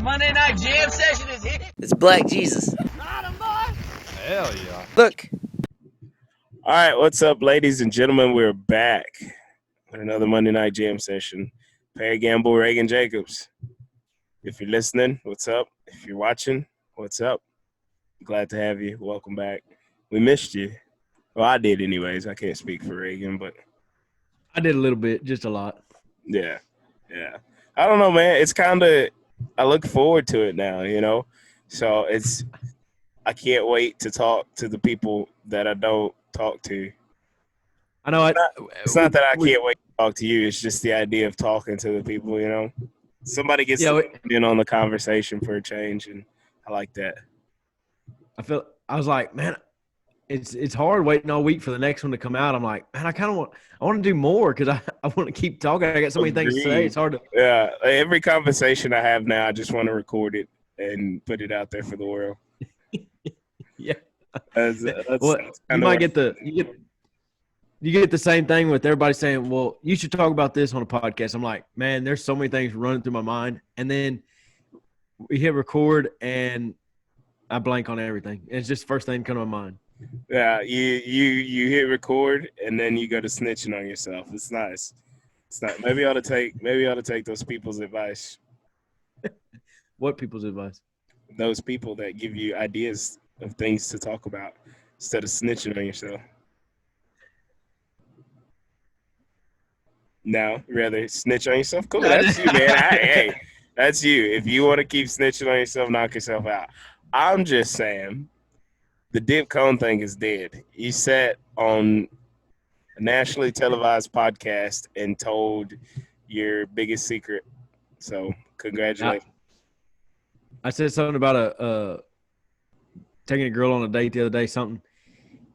Monday night jam session is here. It's Black Jesus. Hell yeah. Look. All right, what's up, ladies and gentlemen? We're back with another Monday night jam session. Perry Gamble, Reagan Jacobs. If you're listening, what's up? If you're watching, what's up? Glad to have you. Welcome back. We missed you. Well, I did anyways. I can't speak for Reagan, but I did a little bit, just a lot. yeah. I don't know, man. It's kind of – I look forward to it now, you know? So I can't wait to talk to the people that I don't talk to. I know. It's not that I can't wait to talk to you. It's just the idea of talking to the people, you know? Somebody gets in on the conversation for a change, and I like that. I was like, man, it's hard waiting all week for the next one to come out. I'm like, man, I want to do more because I want to keep talking. I got so many things to say. It's hard to. Yeah, every conversation I have now, I just want to record it and put it out there for the world. Yeah. That's you might get you get the same thing with everybody saying, well, you should talk about this on a podcast. I'm like, man, there's so many things running through my mind. And then we hit record and I blank on everything. It's just the first thing come to my mind. Yeah, you hit record and then you go to snitching on yourself. It's nice. It's not. Maybe I ought to take those people's advice. What people's advice? Those people that give you ideas of things to talk about instead of snitching on yourself. No, rather snitch on yourself. Cool, that's you, man. Hey, that's you. If you want to keep snitching on yourself, knock yourself out. I'm just saying, the dip cone thing is dead. You sat on a nationally televised podcast and told your biggest secret. So, congratulations. I said something about taking a girl on a date the other day, something,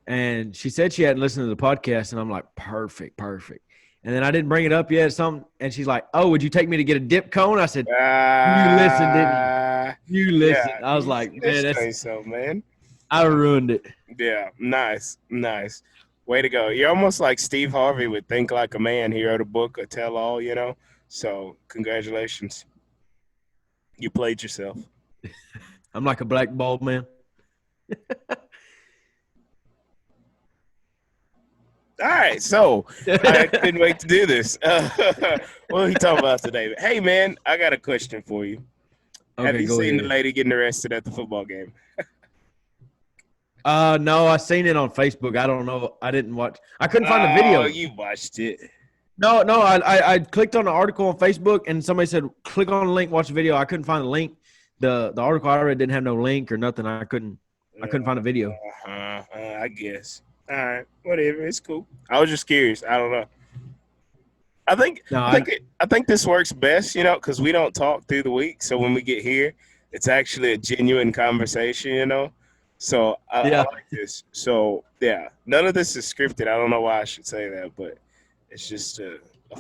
and she said she hadn't listened to the podcast, and I'm like, perfect. And then I didn't bring it up yet, something, and she's like, oh, would you take me to get a dip cone? I said, you listened, didn't you? You listened. Yeah, I was like, man, that's so, man. I ruined it. Yeah, nice. Way to go. You're almost like Steve Harvey with Think Like a Man. He wrote a book, a tell-all, you know? So, congratulations. You played yourself. I'm like a black bald man. All right, so I couldn't wait to do this. What are we talking about today? Hey, man, I got a question for you. Okay, have you seen ahead. the lady getting arrested at the football game? No, I seen it on Facebook. I don't know. I didn't watch. I couldn't find the video. Oh, you watched it. No. I clicked on the article on Facebook, and somebody said, click on the link, watch the video. I couldn't find the link. The article I read didn't have no link or nothing. I couldn't find a video. I guess. All right, whatever. It's cool. I was just curious. I don't know. I think this works best, you know, because we don't talk through the week. So when we get here, it's actually a genuine conversation, you know. So I like this. So yeah, none of this is scripted. I don't know why I should say that, but it's just a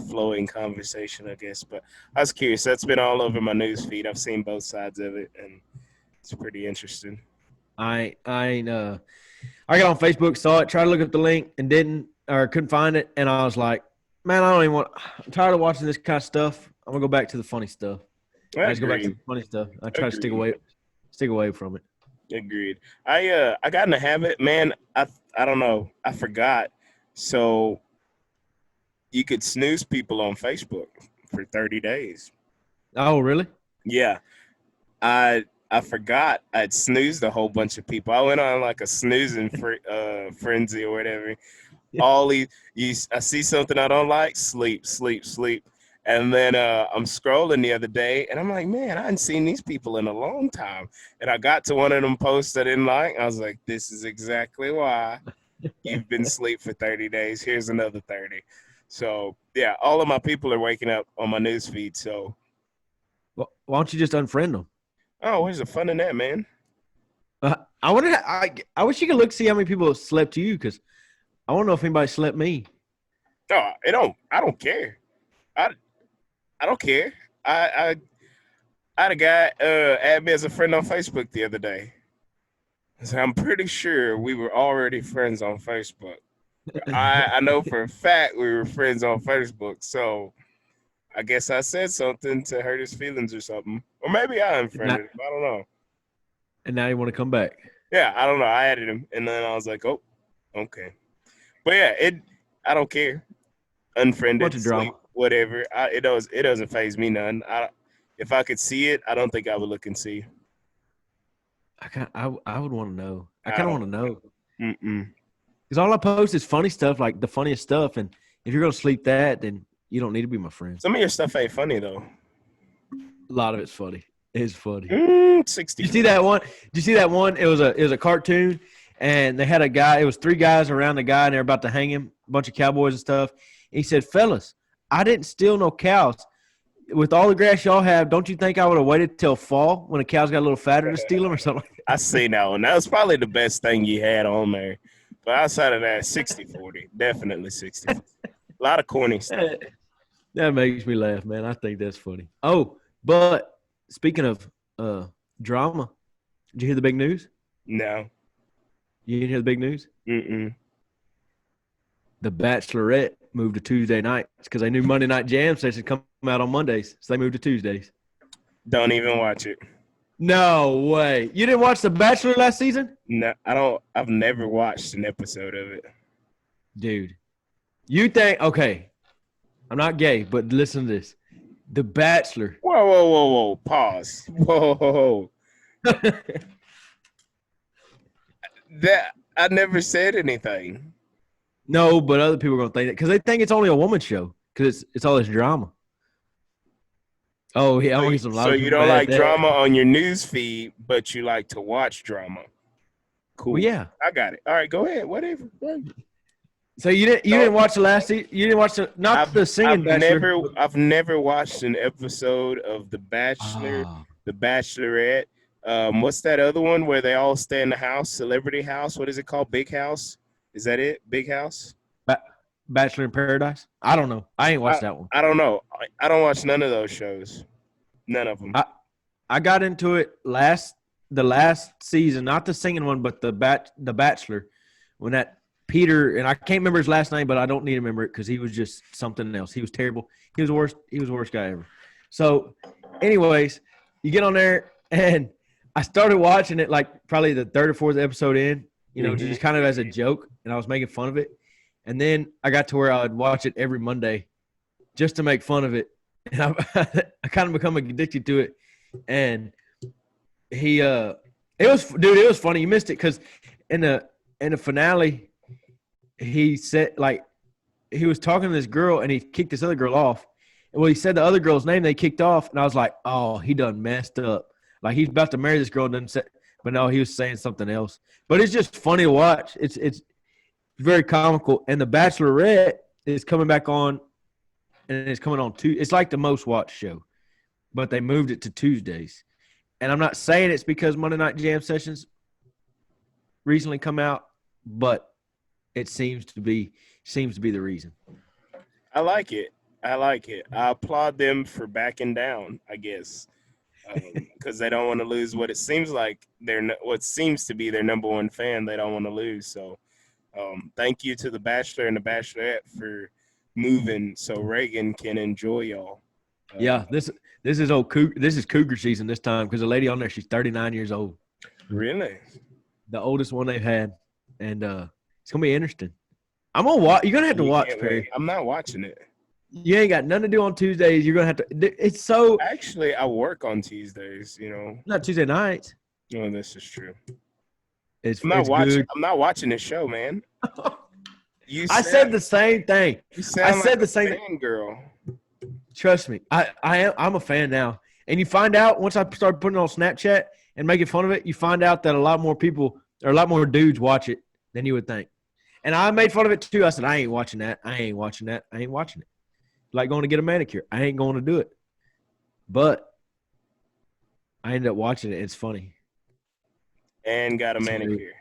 flowing conversation, I guess. But I was curious. That's been all over my news feed. I've seen both sides of it, and it's pretty interesting. I got on Facebook, saw it, tried to look up the link, and couldn't find it. And I was like, man, I'm tired of watching this kind of stuff. I'm gonna go back to the funny stuff. I just go back to the funny stuff. I try to stick away from it. Agreed. I got in the habit, man. I don't know. I forgot. So you could snooze people on Facebook for 30 days. Oh, really? Yeah. I forgot I'd snoozed a whole bunch of people. I went on like a snoozing frenzy or whatever. Yeah. I see something I don't like, sleep. And then I'm scrolling the other day, and I'm like, man, I hadn't seen these people in a long time. And I got to one of them posts I didn't like. I was like, this is exactly why you've been asleep for 30 days. Here's another 30. So, yeah, all of my people are waking up on my news feed. So, well, why don't you just unfriend them? Oh, where's the fun in that, man? I wish you could look see how many people slept you, because I want to know if anybody slept me. No, I don't care. I don't care. I had a guy add me as a friend on Facebook the other day. So I'm pretty sure we were already friends on Facebook. I know for a fact we were friends on Facebook. So I guess I said something to hurt his feelings or something. Or maybe I unfriended him. I don't know. And now you want to come back. Yeah, I don't know. I added him, and then I was like, oh, okay. But yeah, I don't care. Unfriended, Bunch of drama. whatever. It doesn't faze me none. If I could see it, I don't think I would look and see. I would want to know. I kind of want to know. Mm-mm. Because all I post is funny stuff, like the funniest stuff. And if you're going to sleep that, then you don't need to be my friend. Some of your stuff ain't funny, though. A lot of it's funny. It's funny. 60. Did you see that one? Did you see that one? It was a cartoon, and they had a guy. It was 3 guys around the guy, and they're about to hang him, a bunch of cowboys and stuff. He said, fellas, I didn't steal no cows. With all the grass y'all have, don't you think I would have waited till fall when a cow's got a little fatter to steal them or something? I seen that one. That was probably the best thing you had on there. But outside of that, 60-40. Definitely 60. A lot of corny stuff. That makes me laugh, man. I think that's funny. Oh, but speaking of drama, did you hear the big news? No. You didn't hear the big news? Mm-mm. The Bachelorette moved to Tuesday nights because they knew Monday Night Jam sessions come out on Mondays, so they moved to Tuesdays. Don't even watch it. No way. You didn't watch The Bachelor last season? No, I don't. I've never watched an episode of it. Dude, you think – okay, I'm not gay, but listen to this. The Bachelor. Whoa. Pause. Whoa. That I never said anything. No, but other people are going to think that because they think it's only a woman show because it's all this drama. Oh, yeah. So you don't like drama on your news feed, but you like to watch drama. Cool. Well, yeah. I got it. All right, go ahead. Whatever. So you didn't watch the last season? You didn't watch the singing Bachelor? I've never watched an episode of The Bachelor, The Bachelorette. What's that other one where they all stay in the house? Celebrity House? What is it called? Big House? Is that it? Big House? Bachelor in Paradise? I don't know. I ain't watched that one. I don't know. I don't watch none of those shows. None of them. I got into it the last season, not the singing one, but the Bachelor, when that Peter, and I can't remember his last name, but I don't need to remember it because he was just something else. He was terrible. He was the worst guy ever. So, anyways, you get on there, and I started watching it like probably the 3rd or 4th episode in, just kind of as a joke, and I was making fun of it. And then I got to where I would watch it every Monday just to make fun of it. And I kind of become addicted to it. And it was funny. You missed it because in the finale, he said, like, he was talking to this girl and he kicked this other girl off. And when he said the other girl's name, they kicked off. And I was like, oh, he done messed up. Like, he's about to marry this girl, but no, he was saying something else. But it's just funny to watch. It's very comical. And The Bachelorette is coming back on, and it's coming on it's like the most watched show, but they moved it to Tuesdays. And I'm not saying it's because Monday Night Jam sessions recently come out, but it seems to be the reason. I like it. I applaud them for backing down, I guess, because they don't want to lose what it seems like what seems to be their number one fan. They don't want to lose. So thank you to The Bachelor and The Bachelorette for moving so Reagan can enjoy y'all. Yeah, this is Cougar season this time because the lady on there, she's 39 years old. Really? The oldest one they've had, and it's gonna be interesting. I'm gonna watch. You're gonna have to watch, Perry. I'm not watching it. You ain't got nothing to do on Tuesdays. You're gonna have to. It's so. Actually, I work on Tuesdays. Not Tuesday nights. No, this is true. I'm not watching this show, man. I said the same thing. I said the same thing, girl. Trust me, I'm a fan now. And you find out once I start putting it on Snapchat and making fun of it, you find out that a lot more people or a lot more dudes watch it than you would think. And I made fun of it too. I said, I ain't watching that. I ain't watching it. Like going to get a manicure. I ain't going to do it. But I ended up watching it. It's funny. And got a manicure.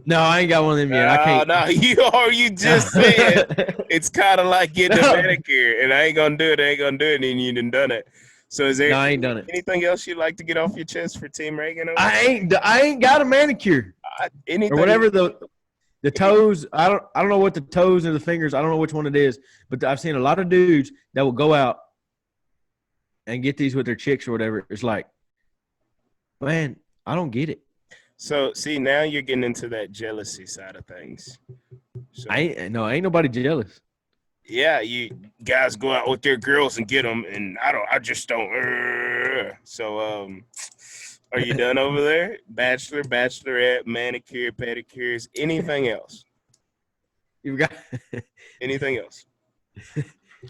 No, I ain't got one of them yet. I can't. No, you just said it's kind of like getting a manicure, and I ain't gonna do it, and you done it. So is there? No, I ain't done it. Anything else you'd like to get off your chest for Team Reagan? I ain't got a manicure. Anything or whatever the toes. I don't know what the toes or the fingers. I don't know which one it is, but I've seen a lot of dudes that will go out and get these with their chicks or whatever. It's like, man, I don't get it. So see, now you're getting into that jealousy side of things. So, Ain't nobody jealous. yeah, you guys go out with their girls and get them, and I just don't. So, are you done over there? Bachelor, bachelorette, manicure, pedicures, anything else? You've got Anything else?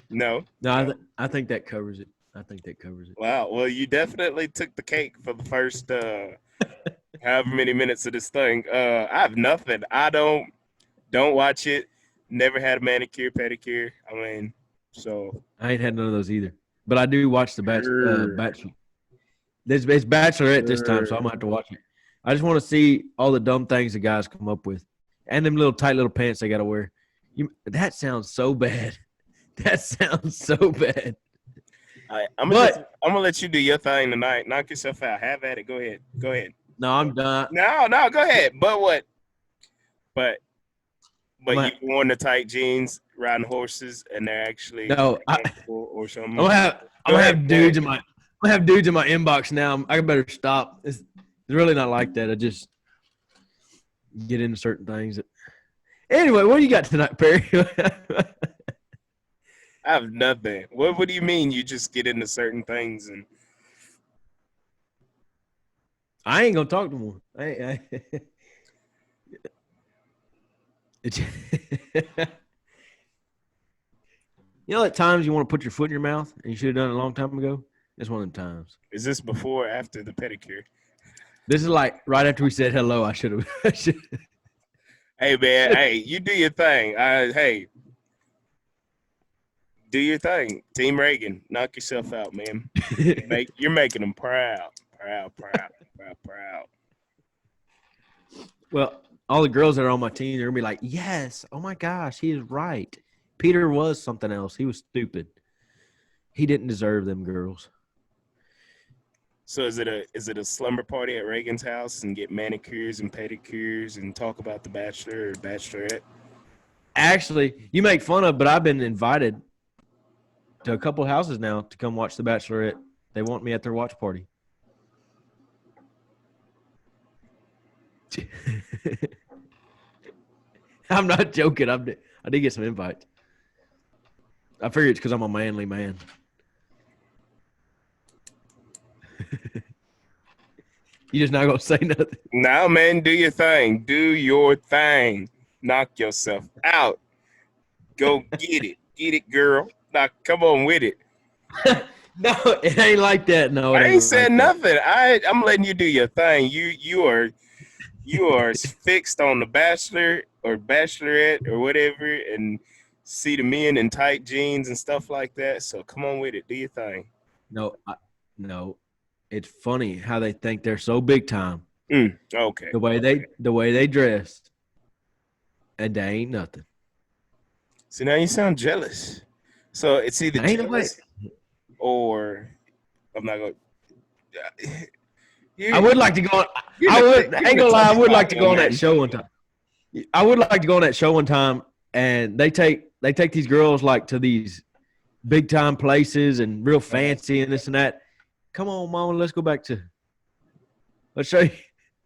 No. no. I think that covers it. I think that covers it. Wow. Well, you definitely took the cake for the first however many minutes of this thing. I have nothing. I don't watch it. Never had a manicure, pedicure. I mean, so I ain't had none of those either. But I do watch the Bachelor. It's Bachelorette this time, so I'm gonna have to watch it. I just want to see all the dumb things the guys come up with, and them little tight little pants they gotta wear. That sounds so bad. That sounds so bad. I'm gonna let you do your thing tonight. Knock yourself out. Have at it. Go ahead. No, I'm done. No, go ahead. But what? But you worn the tight jeans, riding horses, and they're actually or something. I'm gonna have dudes in my inbox now. I better stop. It's really not like that. I just get into certain things. Anyway, what do you got tonight, Perry? I have nothing. What do you mean you just get into certain things? And I ain't gonna talk no more. You know, at times you want to put your foot in your mouth, and you should have done it a long time ago. It's one of them times. Is this before or after the pedicure? This is like right after we said hello. I should have. Hey man, hey, you do your thing. Hey, do your thing. Team Reagan, knock yourself out, man. You're making them proud. Well, all the girls that are on my team, they're gonna be like, "Yes, oh my gosh, he is right. Peter was something else. He was stupid. He didn't deserve them girls." So is it a slumber party at Reagan's house and get manicures and pedicures and talk about the Bachelor or Bachelorette? Actually, you make fun of, but I've been invited to a couple houses now to come watch the Bachelorette. They want me at their watch party. I'm not joking. I did get some invites. I figure it's because I'm a manly man. You just not gonna say nothing. No, man, do your thing. Do your thing. Knock yourself out. Go get it. Get it, girl. Now, come on with it. No, it ain't like that. No, I ain't said nothing. I'm letting you do your thing. You are fixed on the Bachelor or Bachelorette or whatever, and see the men in tight jeans and stuff like that. So come on with it. Do your thing. No. It's funny how they think they're so big time. Okay. The way they dressed, and they ain't nothing. So now you sound jealous. So it's either jealous or I'm not going. I would like to go. I ain't gonna lie. I would like to go on that show one time. I would like to go on that show one time, and they take these girls like to these big time places and real fancy and this and that. Come on, Mama, let's go back to. Let's show you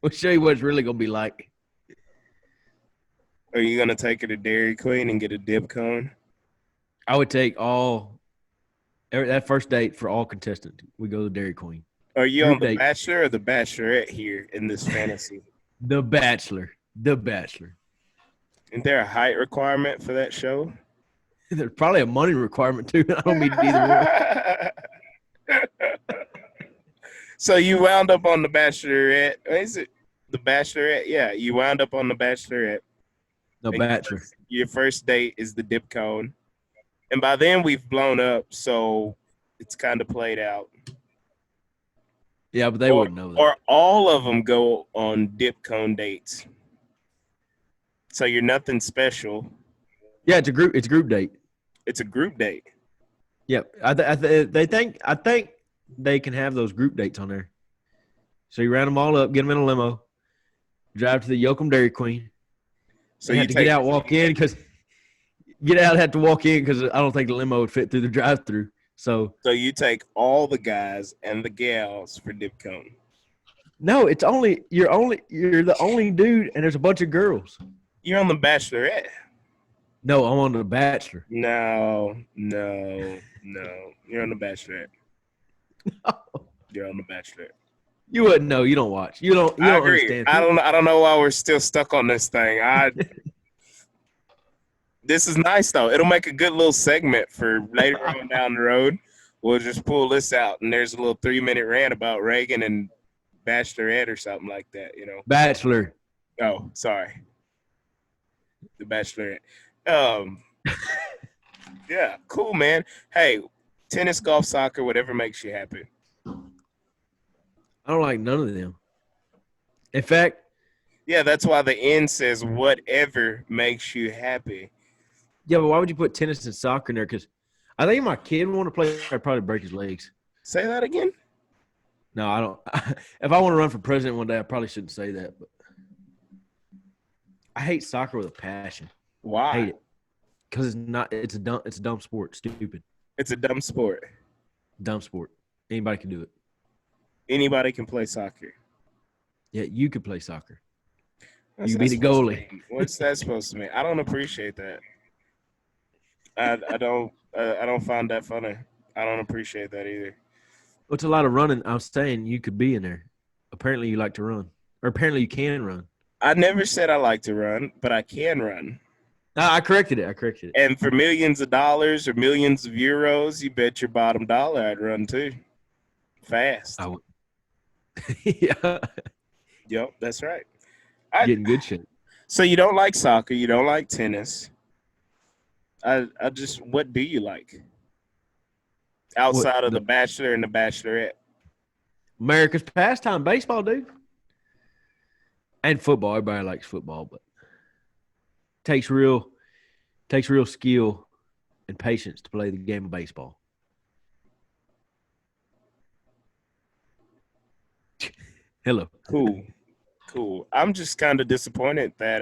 what it's really gonna be like. Are you gonna take her to Dairy Queen and get a dip cone? I would take that first date for all contestants. We go to Dairy Queen. Are you on the Bachelor or the Bachelorette here in this fantasy? The Bachelor. Isn't there a height requirement for that show? There's probably a money requirement too. I don't mean either one. So you wound up on the Bachelorette. Is it the Bachelorette? Yeah, you wound up on the Bachelorette. No, Bachelor. Your first date is the dip cone. And by then we've blown up, so it's kind of played out. Yeah, but they wouldn't know that. Or all of them go on dip cone dates. So you're nothing special. Yeah, it's a group date. It's a group date. Yeah, I think they can have those group dates on there. So you round them all up, get them in a limo, drive to the Yoakum Dairy Queen. So you have to get out, walk in because I don't think the limo would fit through the drive-through. So So you take all the guys and the gals for dip cone. no, it's only you're the only dude, and there's a bunch of girls. You're on the Bachelorette. No, I'm on the Bachelor. No. You're on the Bachelorette. You're on the Bachelorette. You wouldn't know. You don't watch. You don't. You I don't agree. understand. I don't know why we're still stuck on this thing. This is nice though. It'll make a good little segment for later on down the road. We'll just pull this out, and there's a little 3-minute rant about Reagan and Bachelorette or something like that. You know. Bachelor. Oh, sorry. The Bachelorette. Yeah, cool, man. Hey, tennis, golf, soccer, whatever makes you happy. I don't like none of them. In fact, Yeah, that's why the end says whatever makes you happy. yeah, but why would you put tennis and soccer in there? Because I think if my kid want to play, I'd probably break his legs. Say that again. No, I don't. If I want to run for president one day, I probably shouldn't say that. But I hate soccer with a passion. Why? I hate it because it's not. It's a dumb sport. Stupid. It's a dumb sport. Dumb sport. Anybody can do it. Anybody can play soccer. Yeah, you could play soccer. What's You that be the supposed to goalie. mean? What's that supposed to mean? I don't appreciate that. I don't find that funny. I don't appreciate that either. Well, it's a lot of running. I was saying you could be in there. Apparently, you like to run, or apparently you can run. I never said I like to run, but I can run. No, I corrected it. And for millions of dollars or millions of euros, you bet your bottom dollar I'd run too. Fast. I would. Yeah, Yep, that's right. getting good shit. So you don't like soccer, you don't like tennis. What do you like? Outside of the Bachelor and the Bachelorette. America's pastime, baseball, dude. And football. Everybody likes football, but takes real skill and patience to play the game of baseball. Hello. Cool. I'm just kind of disappointed that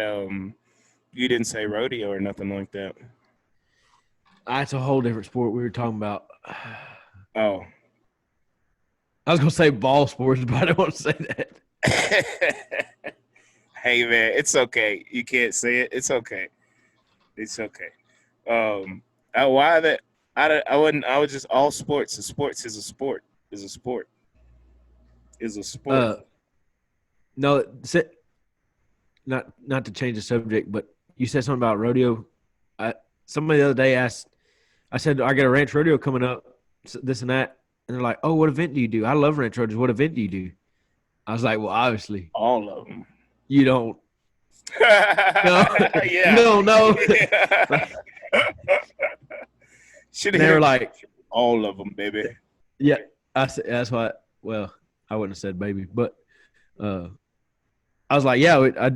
you didn't say rodeo or nothing like that. That's a whole different sport we were talking about. Oh. I was gonna say ball sports, but I don't want to say that. Hey man, it's okay. You can't say it. It's okay. Why that? I wouldn't. I would just all sports. The sports is a sport. Is a sport. No, not to change the subject, but you said something about rodeo. Somebody the other day asked. I said I got a ranch rodeo coming up, this and that, and they're like, "Oh, what event do you do?" I love ranch rodeos. What event do you do? I was like, "Well, obviously, all of them." you don't. No, Yeah. you don't know." Should They were like, all of them, baby. "Yeah." I said that's why. Well, I wouldn't have said baby, but I was like, "Yeah, I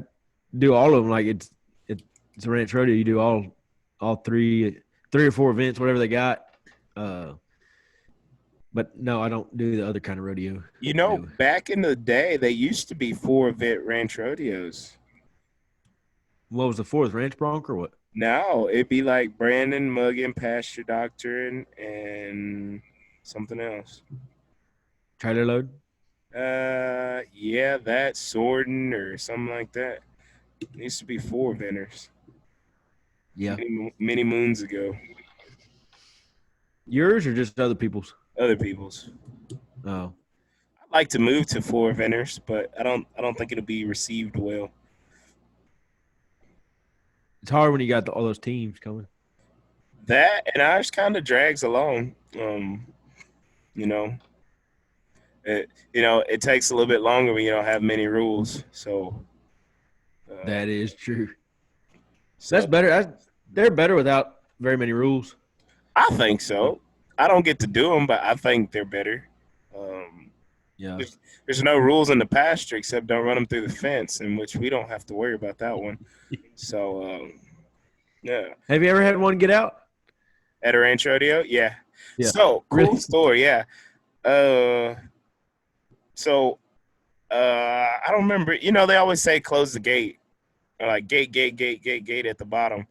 do all of them. Like it's a ranch rodeo. You do all three or four events, whatever they got." But no, I don't do the other kind of rodeo. You know, back in the day, they used to be 4-event ranch rodeos. What was the fourth, ranch bronc or what? Now it'd be like Brandon, Muggin, Pasture Doctor, and something else. Trailer load? Yeah, that Sorden or something like that. It used to be 4-eventers. Yeah. Many moons ago. Yours or just other people's? Other people's. Oh. I'd like to move to 4-eventers, but I don't think it'll be received well. It's hard when you got all those teams coming. That and ours kind of drags along. It takes a little bit longer when you don't have many rules. So That is true. so That's better. They're better without very many rules. I think so. I don't get to do them, but I think they're better. Yeah. There's no rules in the pasture except don't run them through the fence, in which we don't have to worry about that one. So, yeah. Have you ever had one get out? At a ranch rodeo? Yeah. Yeah. So, cool Really? story, yeah. I don't remember. You know, they always say close the gate. Or like gate at the bottom.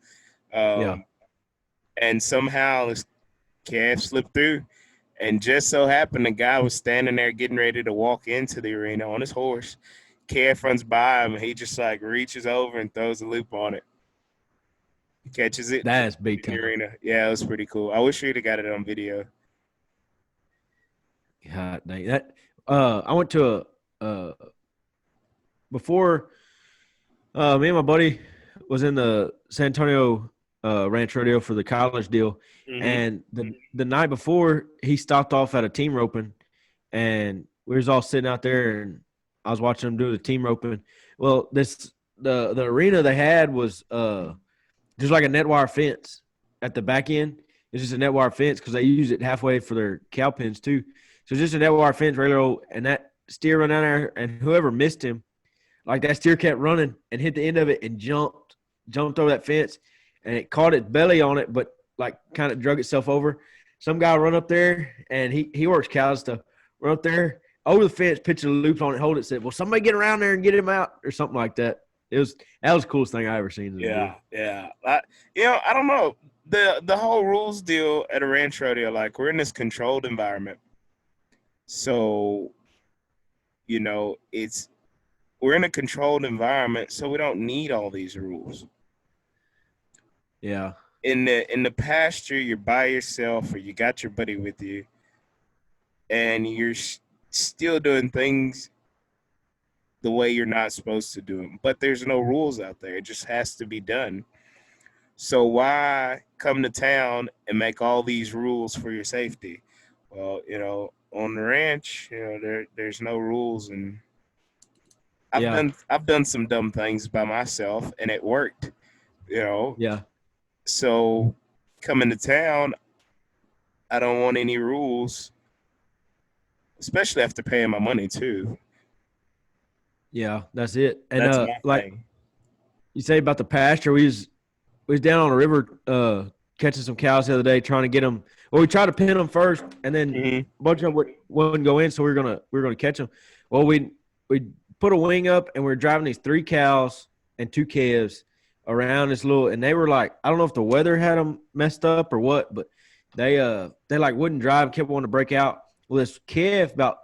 Yeah. And somehow this calf slipped through. And just so happened, the guy was standing there getting ready to walk into the arena on his horse. Calf runs by him, and he just like reaches over and throws a loop on it. He catches it. That's big in the time. arena. Yeah, it was pretty cool. I wish we'd have got it on video. God dang that. I went to before me and my buddy was in the San Antonio Ranch Rodeo for the college deal, and the night before he stopped off at a team roping, and we was all sitting out there, and I was watching him do the team roping. Well, the arena they had was just like a net wire fence at the back end. It's just a net wire fence because they use it halfway for their cow pens too. So just a net wire fence, regular old, and that steer run down there, and whoever missed him, like that steer kept running and hit the end of it and jumped over that fence, and it caught its belly on it, but like kind of drug itself over. Some guy run up there, and he works cows stuff. Run up there over the fence, pitch a loop on it, hold it, said, "Well, somebody get around there and get him out," or something like that. That was the coolest thing I ever seen. Yeah. I don't know. The whole rules deal at a ranch rodeo, like we're in this controlled environment. So, we're in a controlled environment, so we don't need all these rules. Yeah. In the pasture, you're by yourself, or you got your buddy with you, and you're still doing things the way you're not supposed to do them. But there's no rules out there. It just has to be done. So why come to town and make all these rules for your safety? Well, on the ranch, there's no rules, and I've done some dumb things by myself, and it worked. Yeah. So coming to town, I don't want any rules, especially after paying my money too. Yeah, that's it. And That's my like thing. you say about the pasture, we was down on the river catching some cows the other day, trying to get them. Well, we tried to pin them first, and then a bunch of them wouldn't go in, so we were gonna catch them. Well, we put a wing up, and we were driving these 3 cows and 2 calves around this little, and they were like, I don't know if the weather had them messed up or what, but they like wouldn't drive, kept wanting to break out. Well, this calf about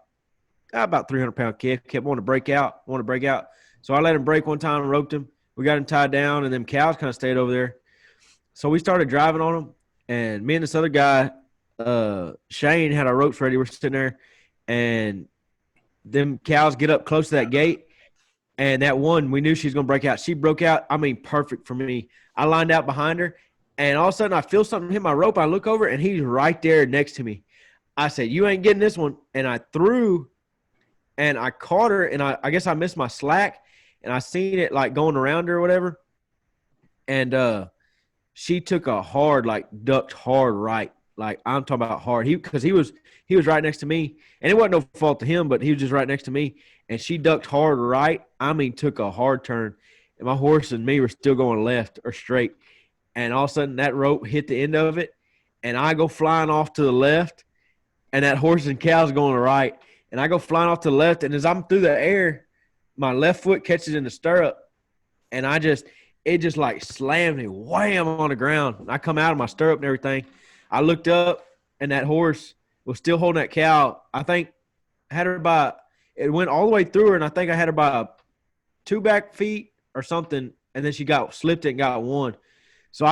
300-pound calf kept wanting to break out. So I let him break one time and roped him. We got him tied down, and them cows kind of stayed over there. So we started driving on them, and me and this other guy, Shane, had our ropes ready. We're sitting there, and them cows get up close to that gate, and that one, we knew she was going to break out. She broke out, perfect for me. I lined out behind her, and all of a sudden I feel something hit my rope. I look over, and he's right there next to me. I said, "You ain't getting this one." And I threw, and I caught her, and I guess I missed my slack, and I seen it like going around her or whatever. And she took a hard, like ducked hard right. Like I'm talking about hard. Because he was right next to me, and it wasn't no fault to him, but he was just right next to me. And she ducked hard right. Took a hard turn, and my horse and me were still going left or straight. And all of a sudden, that rope hit the end of it, and I go flying off to the left, and that horse and cow's going to the right, and I go flying off to the left. And as I'm through the air, my left foot catches in the stirrup, and it just like slammed me wham on the ground. I come out of my stirrup and everything. I looked up, and that horse was still holding that cow. I think had her by – it went all the way through her, and I think I had her by 2 back feet or something, and then she slipped it and got one. So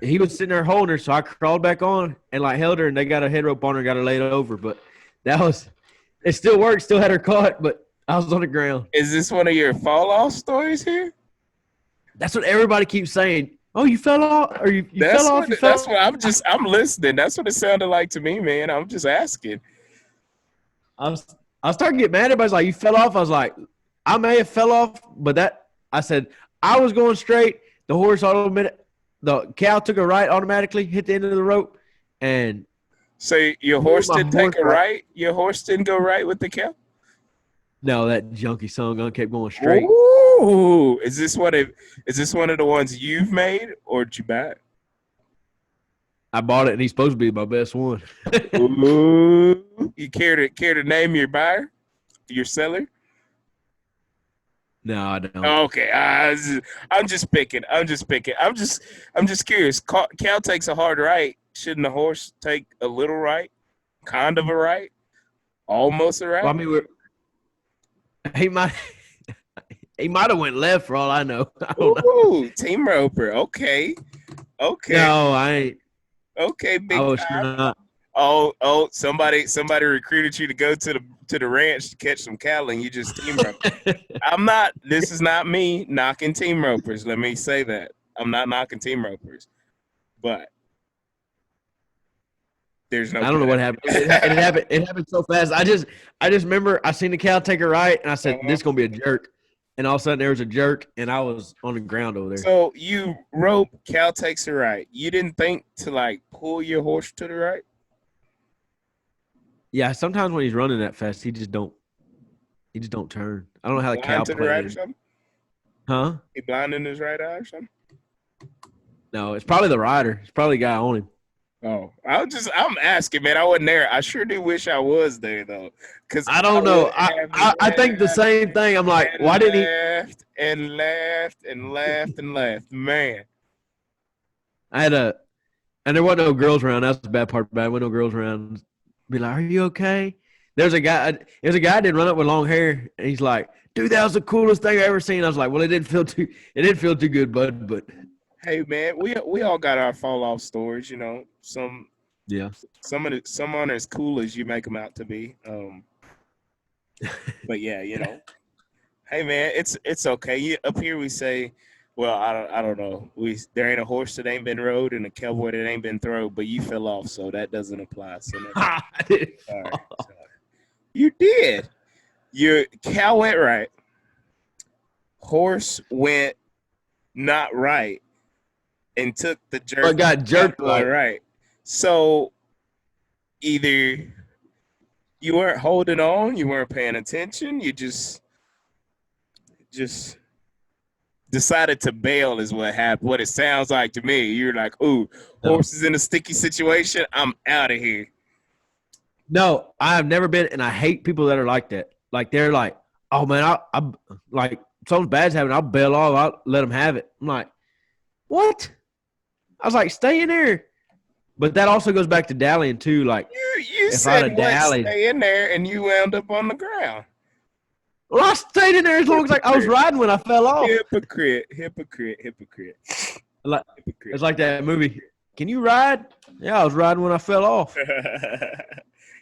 he was sitting there holding her, so I crawled back on and like held her, and they got a head rope on her and got her laid over. But it still worked, still had her caught, but I was on the ground. Is this one of your fall off stories here? That's what everybody keeps saying. Oh, you fell off, or you fell off. That's what I'm listening. That's what it sounded like to me, man. I'm just asking. I was starting to get mad. Everybody's like, "You fell off." I was like, "I may have fell off, but I said I was going straight. The horse the cow took a right automatically, hit the end of the rope, and so your horse didn't take a right. Your horse didn't go right with the cow. No, that junky son gun kept going straight. Ooh, is this one of the ones you've made, or did you buy it? I bought it, and he's supposed to be my best one. Ooh, you care to name your buyer, your seller? No, I don't. Okay, I'm just picking. I'm just curious. Cow takes a hard right. Shouldn't the horse take a little right? kind of a right, almost a right. Well, I mean, he might have went left for all I know. I don't know. Ooh, Team Roper. Okay. No, I ain't. Okay, big I was guy. not. Oh, somebody recruited you to go to the ranch to catch some cattle, and you just team roper. I'm not. This is not me knocking team ropers. Let me say that I'm not knocking team ropers, but there's no. I don't know what happened. It happened. It happened so fast. I just remember I seen the cow take a right, and I said, "This is gonna be a jerk." And all of a sudden, there was a jerk, and I was on the ground over there. So you rope, cow takes a right. You didn't think to like pull your horse to the right? Yeah, sometimes when he's running that fast, he just don't turn. I don't know how the cow Blind to the right or plays. something? Huh? He blind in his right eye or something? No, it's probably the rider. It's probably the guy on him. Oh, I'm asking, man. I wasn't there. I sure do wish I was there though, because I don't know. I think the same thing. I'm like, why didn't he? Laughed and laughed and laughed and laughed, man. And there wasn't no girls around. That's the bad part about it. There wasn't no girls around. Be like, are you okay? There's a guy that did run up with long hair, and he's like, dude, that was the coolest thing I ever seen. I was like, well, it didn't feel too good, bud. But Hey, man, we all got our fall off stories, you know. Some aren't as cool as you make them out to be. But yeah, you know. Hey, man, it's okay. Up here we say, well, I don't know. There ain't a horse that ain't been rode and a cowboy that ain't been thrown, but you fell off, so that doesn't apply. So I didn't all right, so you did. Your cow went right. Horse went not right and took the jerk. I got jerked right. So either you weren't holding on, you weren't paying attention, you just decided to bail is what happened. What it sounds like to me. You're like, ooh, horse is in a sticky situation. I'm out of here. No, I have never been, and I hate people that are like that. Like they're like, oh man, I'm like something bad's happening. I'll bail off. I'll let them have it. I'm like, what? I was like, stay in there. But that also goes back to dallying too. Like you said stay in there, and you wound up on the ground. Well, I stayed in there as long as I was riding when I fell off. Hypocrite. It's like that movie. Can you ride? Yeah, I was riding when I fell off.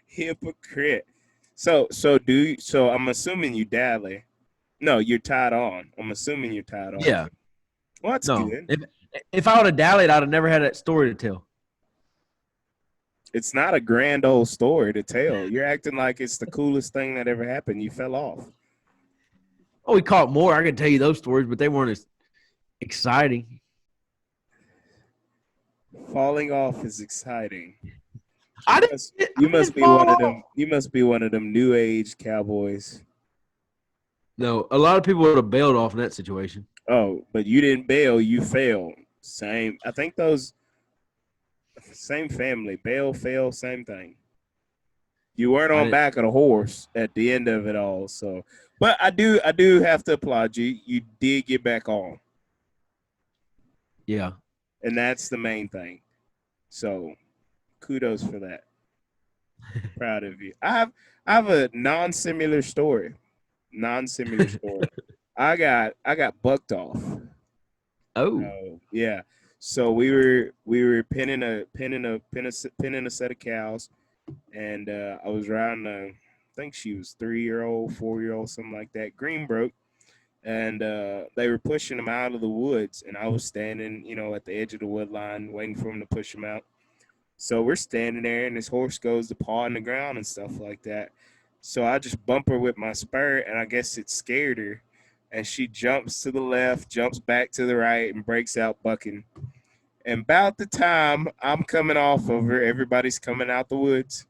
Hypocrite. So I'm assuming you dally. No, you're tied on. I'm assuming you're tied on. Yeah. Well, that's good. If I would have dallied, I'd have never had that story to tell. It's not a grand old story to tell. You're acting like it's the coolest thing that ever happened. You fell off. Oh, we caught more. I can tell you those stories, but they weren't as exciting. Falling off is exciting. You must be one of them. You must be one of them new age cowboys. No, a lot of people would have bailed off in that situation. Oh, but you didn't bail. You failed. Same. I think those same family. Bail, fail, same thing. You weren't on back of the horse at the end of it all. So, but I do have to applaud you. You did get back on. Yeah. And that's the main thing. So, kudos for that. Proud of you. I have a non-similar story. I got bucked off. Oh. Yeah. So we were pinning a set of cows, and I was riding I think she was 3-year-old, 4-year-old, something like that. Green broke, and they were pushing them out of the woods, and I was standing, at the edge of the wood line waiting for them to push them out. So we're standing there, and this horse goes to paw in the ground and stuff like that. So I just bump her with my spur, and I guess it scared her. And she jumps to the left, jumps back to the right, and breaks out bucking. And about the time I'm coming off of her, everybody's coming out the woods.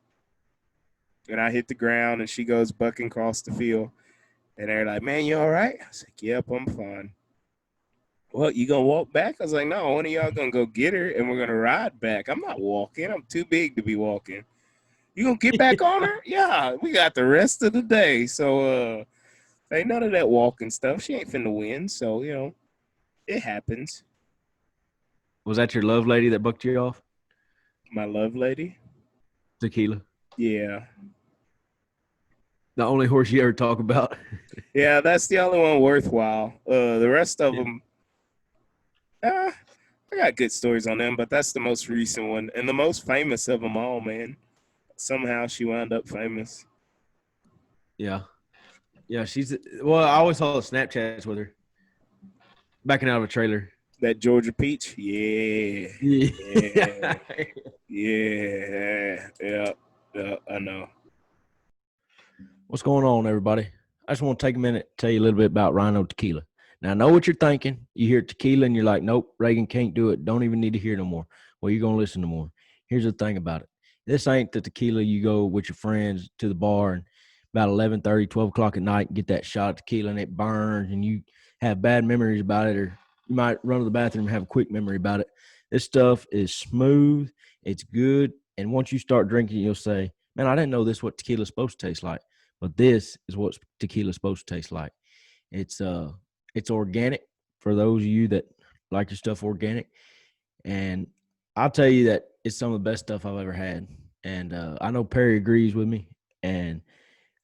And I hit the ground, and she goes bucking across the field. And they're like, man, you all right? I was like, yep, I'm fine. Well, you going to walk back? I was like, no, one of y'all going to go get her, and we're going to ride back. I'm not walking. I'm too big to be walking. You going to get back on her? Yeah, we got the rest of the day. So, ain't none of that walking stuff. She ain't finna win. So, it happens. Was that your love lady that bucked you off? My love lady? Tequila. Yeah. The only horse you ever talk about. Yeah, that's the only one worthwhile. The rest of them, I got good stories on them, but that's the most recent one and the most famous of them all, man. Somehow she wound up famous. Yeah. Yeah, well, I always saw the Snapchats with her. Backing out of a trailer. That Georgia peach, yeah, Yeah. yeah. I know. What's going on, everybody? I just want to take a minute to tell you a little bit about Rhino Tequila. Now, I know what you're thinking. You hear tequila and you're like, nope, Reagan can't do it. Don't even need to hear no more. Well, you're going to listen to more. Here's the thing about it. This ain't the tequila you go with your friends to the bar and about 11:30, 12 o'clock at night and get that shot of tequila and it burns and you have bad memories about it, or you might run to the bathroom and have a quick memory about it. This stuff is smooth. It's good. And once you start drinking, you'll say, man, I didn't know this is what tequila's supposed to taste like. But this is what tequila is supposed to taste like. It's organic for those of you that like your stuff organic. And I'll tell you that it's some of the best stuff I've ever had. And I know Perry agrees with me. And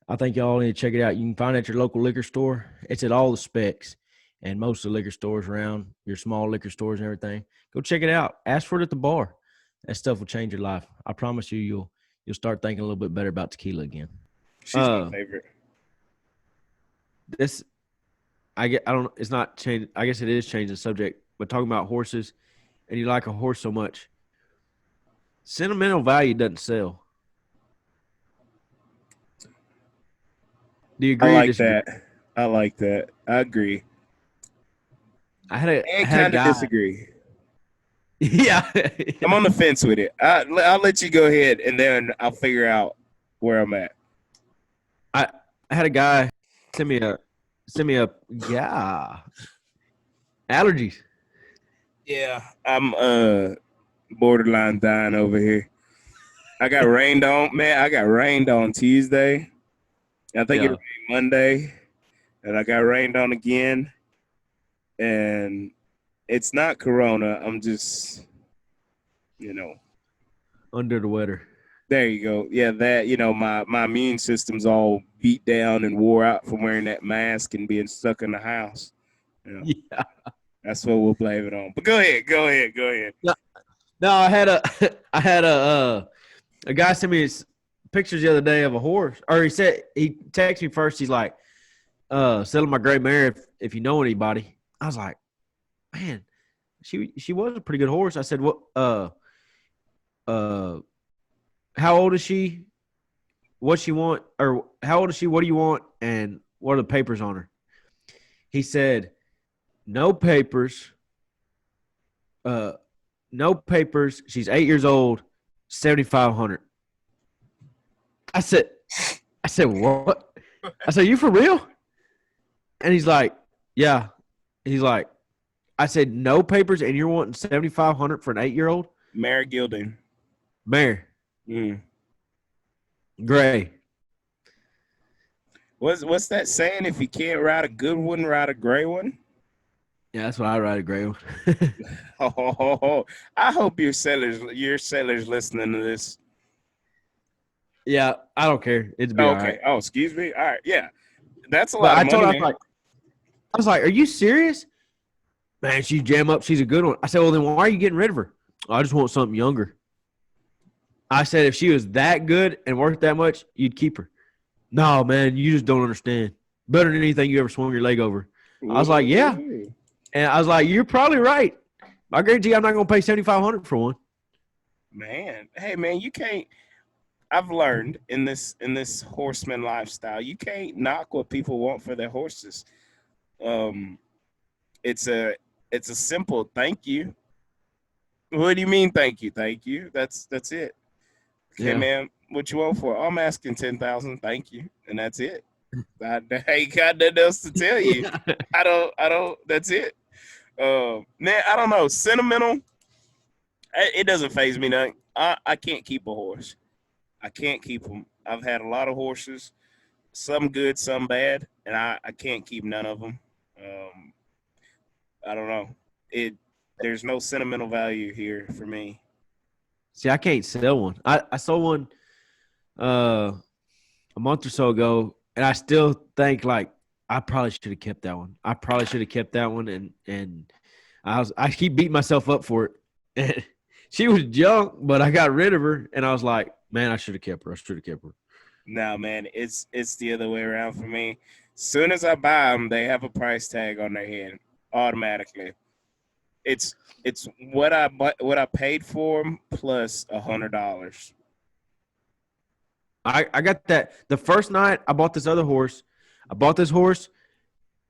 I think y'all need to check it out. You can find it at your local liquor store. It's at all the specs and most of the liquor stores around, your small liquor stores and everything. Go check it out. Ask for it at the bar. That stuff will change your life. I promise you, you'll start thinking a little bit better about tequila again. She's my favorite. This, I don't. It's not changing. I guess it is changing the subject. But talking about horses, and you like a horse so much, sentimental value doesn't sell. Do you agree? I like that. I like that. I agree. I had a kind of guy. Disagree. Yeah, I'm on the fence with it. I'll let you go ahead, and then I'll figure out where I'm at. I had a guy send me a allergies. Yeah, I'm borderline dying over here. I got rained on, man. I got rained on Tuesday. I think it rained Monday, and I got rained on again. And it's not corona. I'm just, Under the weather. There you go. Yeah, that, my immune system's all beat down and wore out from wearing that mask and being stuck in the house. Yeah. That's what we'll blame it on. But go ahead. No, I had a guy send me his pictures the other day of a horse. Or he texted me first, he's like, selling my gray mare if you know anybody. I was like, man, she was a pretty good horse. I said, what how old is she? What she want? Or how old is she? What do you want? And what are the papers on her? He said, no papers. No papers. She's 8 years old. 7,500. I said, what? I said, you for real? And he's like, yeah. He's like, I said, no papers, and you're wanting 7,500 for an 8-year-old? Mare Gilding. Mare. Mm. Gray. What's that saying? If you can't ride a good one, ride a gray one? Yeah, that's what I ride, a gray one. I hope your sellers listening to this. Yeah, I don't care. It's be okay. All right. Oh, excuse me. All right. Yeah, that's a lot of money. I was like, are you serious? Man, she jam up. She's a good one. I said, well, then why are you getting rid of her? I just want something younger. I said, if she was that good and worth that much, you'd keep her. No, man, you just don't understand. Better than anything you ever swung your leg over. I was like, yeah. And I was like, you're probably right. I guarantee I'm not going to pay $7,500 for one. Man, hey, man, you can't. I've learned in this horseman lifestyle, you can't knock what people want for their horses. It's a simple thank you. What do you mean thank you? Thank you. That's it. Okay, man, what you want for? I'm asking 10,000. Thank you, and that's it. I ain't got nothing else to tell you. I don't. That's it. Man, I don't know. Sentimental. It doesn't faze me nothing. I can't keep a horse. I can't keep them. I've had a lot of horses, some good, some bad, and I can't keep none of them. I don't know. There's no sentimental value here for me. See, I can't sell one. I saw one a month or so ago, and I still think like I probably should have kept that one. I probably should have kept that one, and I keep beating myself up for it. And she was junk, but I got rid of her, and I was like, man, I should have kept her. I should have kept her. No, man, it's the other way around for me. Soon as I buy them, they have a price tag on their head automatically. It's what I paid for them plus $100. I got that the first night I bought this other horse. I bought this horse,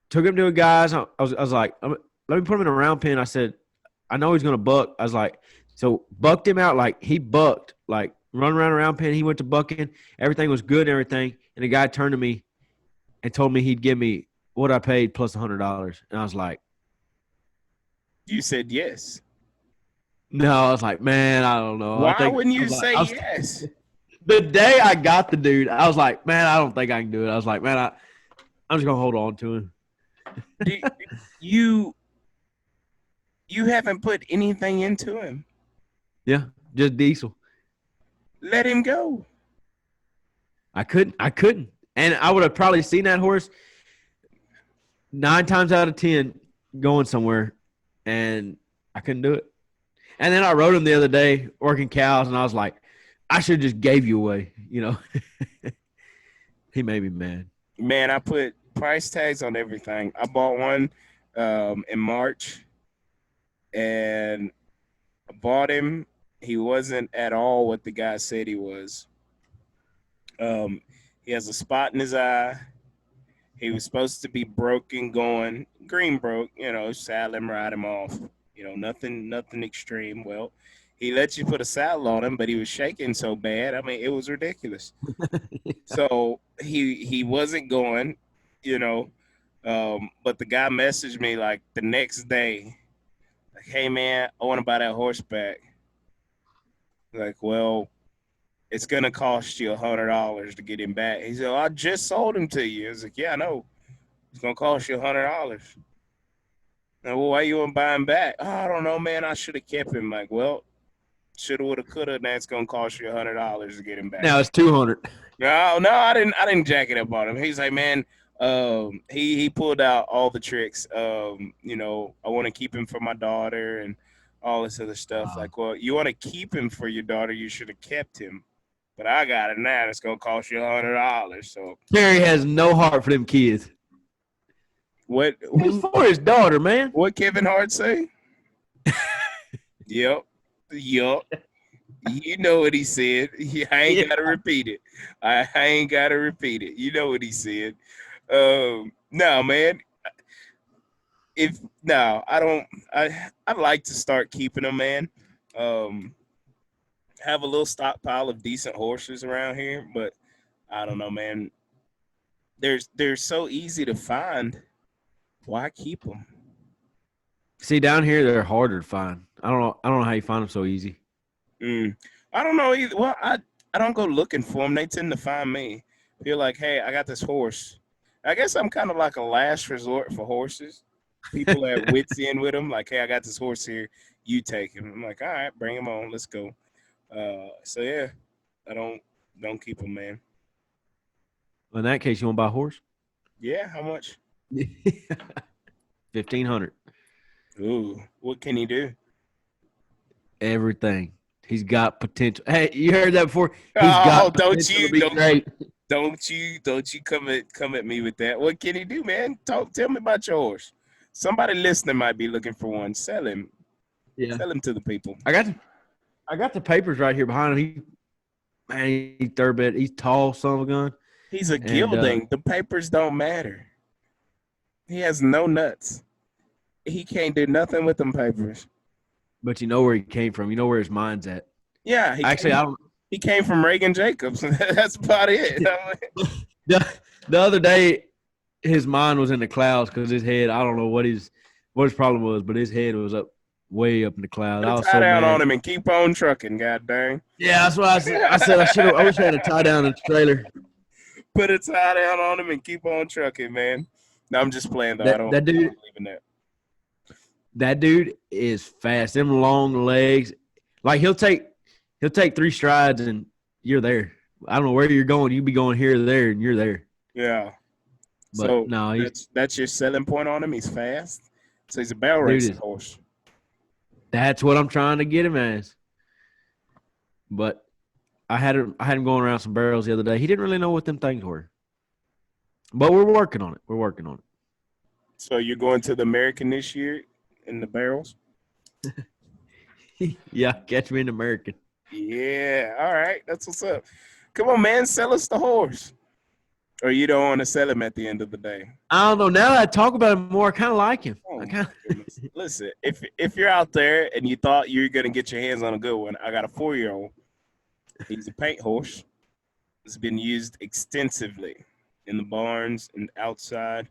took him to a guy's. I was like, let me put him in a round pen. I said, I know he's gonna buck. I was like, so bucked him out like he bucked, like run around a round pen. He went to bucking. Everything was good and everything. And the guy turned to me and told me he'd give me what I paid plus $100. And I was like, You said yes. no. I was like, man, I don't know. Why wouldn't you say like, yes? The day I got the dude, I was like, man, I don't think I can do it. I was like, man, I'm just gonna hold on to him. You haven't put anything into him. Yeah, just diesel. Let him go. I couldn't. And I would have probably seen that horse 9 times out of 10 going somewhere, and I couldn't do it. And then I rode him the other day working cows, and I was like, I should have just gave you away, you know. He made me mad. Man, I put price tags on everything. I bought one in March, and I bought him. He wasn't at all what the guy said he was. He has a spot in his eye. He was supposed to be broken going, green broke, saddle him, ride him off. Nothing extreme. Well, he let you put a saddle on him, but he was shaking so bad. I mean, it was ridiculous. So he wasn't going, but the guy messaged me like the next day, like, hey man, I want to buy that horse back. Like, well, it's gonna cost you $100 to get him back. He said, I just sold him to you. I was like, yeah, I know. It's gonna cost you $100. Now, well, why you want to buy him back? Oh, I don't know, man. I should have kept him. Like, well, shoulda, woulda, coulda. That's gonna cost you $100 to get him back. Now it's 200. No, I didn't jack it up on him. He's like, man, he pulled out all the tricks. I want to keep him for my daughter and all this other stuff. Wow. Like, well, you want to keep him for your daughter, you should have kept him. But I got it now. It's gonna cost you $100. So Terry has no heart for them kids. what? It's for his daughter, man. What Kevin Hart say? Yep. You know what he said. I ain't got to repeat it. I ain't got to repeat it. You know what he said. No, man. I don't. I'd like to start keeping them, man. Have a little stockpile of decent horses around here, but I don't know, man. They're so easy to find. Why keep them? See, down here they're harder to find. I don't know how you find them so easy. I don't know either. Well, I don't go looking for them. They tend to find me. Feel like, hey, I got this horse. I guess I'm kind of like a last resort for horses. People at wits end with them. Like, hey, I got this horse here. You take him. I'm like, all right, bring him on. Let's go. So yeah, I don't keep them, man. Well, in that case, you want to buy a horse? Yeah, how much? 1,500. Ooh, what can he do? Everything. He's got potential. Hey, you heard that before? Don't you come at me with that. What can he do, man? Tell me about your horse. Somebody listening might be looking for one. Sell him. Yeah. Sell him to the people. I got the papers right here behind him. He's thoroughbred. He's tall, son of a gun. He's a gelding. The papers don't matter. He has no nuts. He can't do nothing with them papers. But you know where he came from. You know where his mind's at. Yeah. He came from Reagan Jacobs. That's about it. The other day, his mind was in the clouds because his head, I don't know what his problem was, but his head was way up in the clouds. I was tie down on him and keep on trucking, god dang. Yeah, that's what I said. I wish I had a tie down in the trailer. Put a tie down on him and keep on trucking, man. No, I'm just playing though. That dude, that dude is fast. Them long legs. Like he'll take 3 strides and you're there. I don't know where you're going. You be going here or there, and you're there. Yeah. But So no, that's your selling point on him. He's fast. So he's a barrel Dude racing is- horse. that's what I'm trying to get him as. But I had him going around some barrels the other day. He didn't really know what them things were. But we're working on it. We're working on So you're going to the American this year in the barrels? it. Yeah, catch me in American. Yeah. All right. That's what's up. Come on, man. Sell us the horse. Or you don't want to sell him at the end of the day. I don't know. Now that I talk about him more, I kind of like him. Oh, I kind my goodness. Listen, if you're out there and you thought you were going to get your hands on a good one, I got a 4-year-old. He's a paint horse. It's been used extensively in the barns and outside.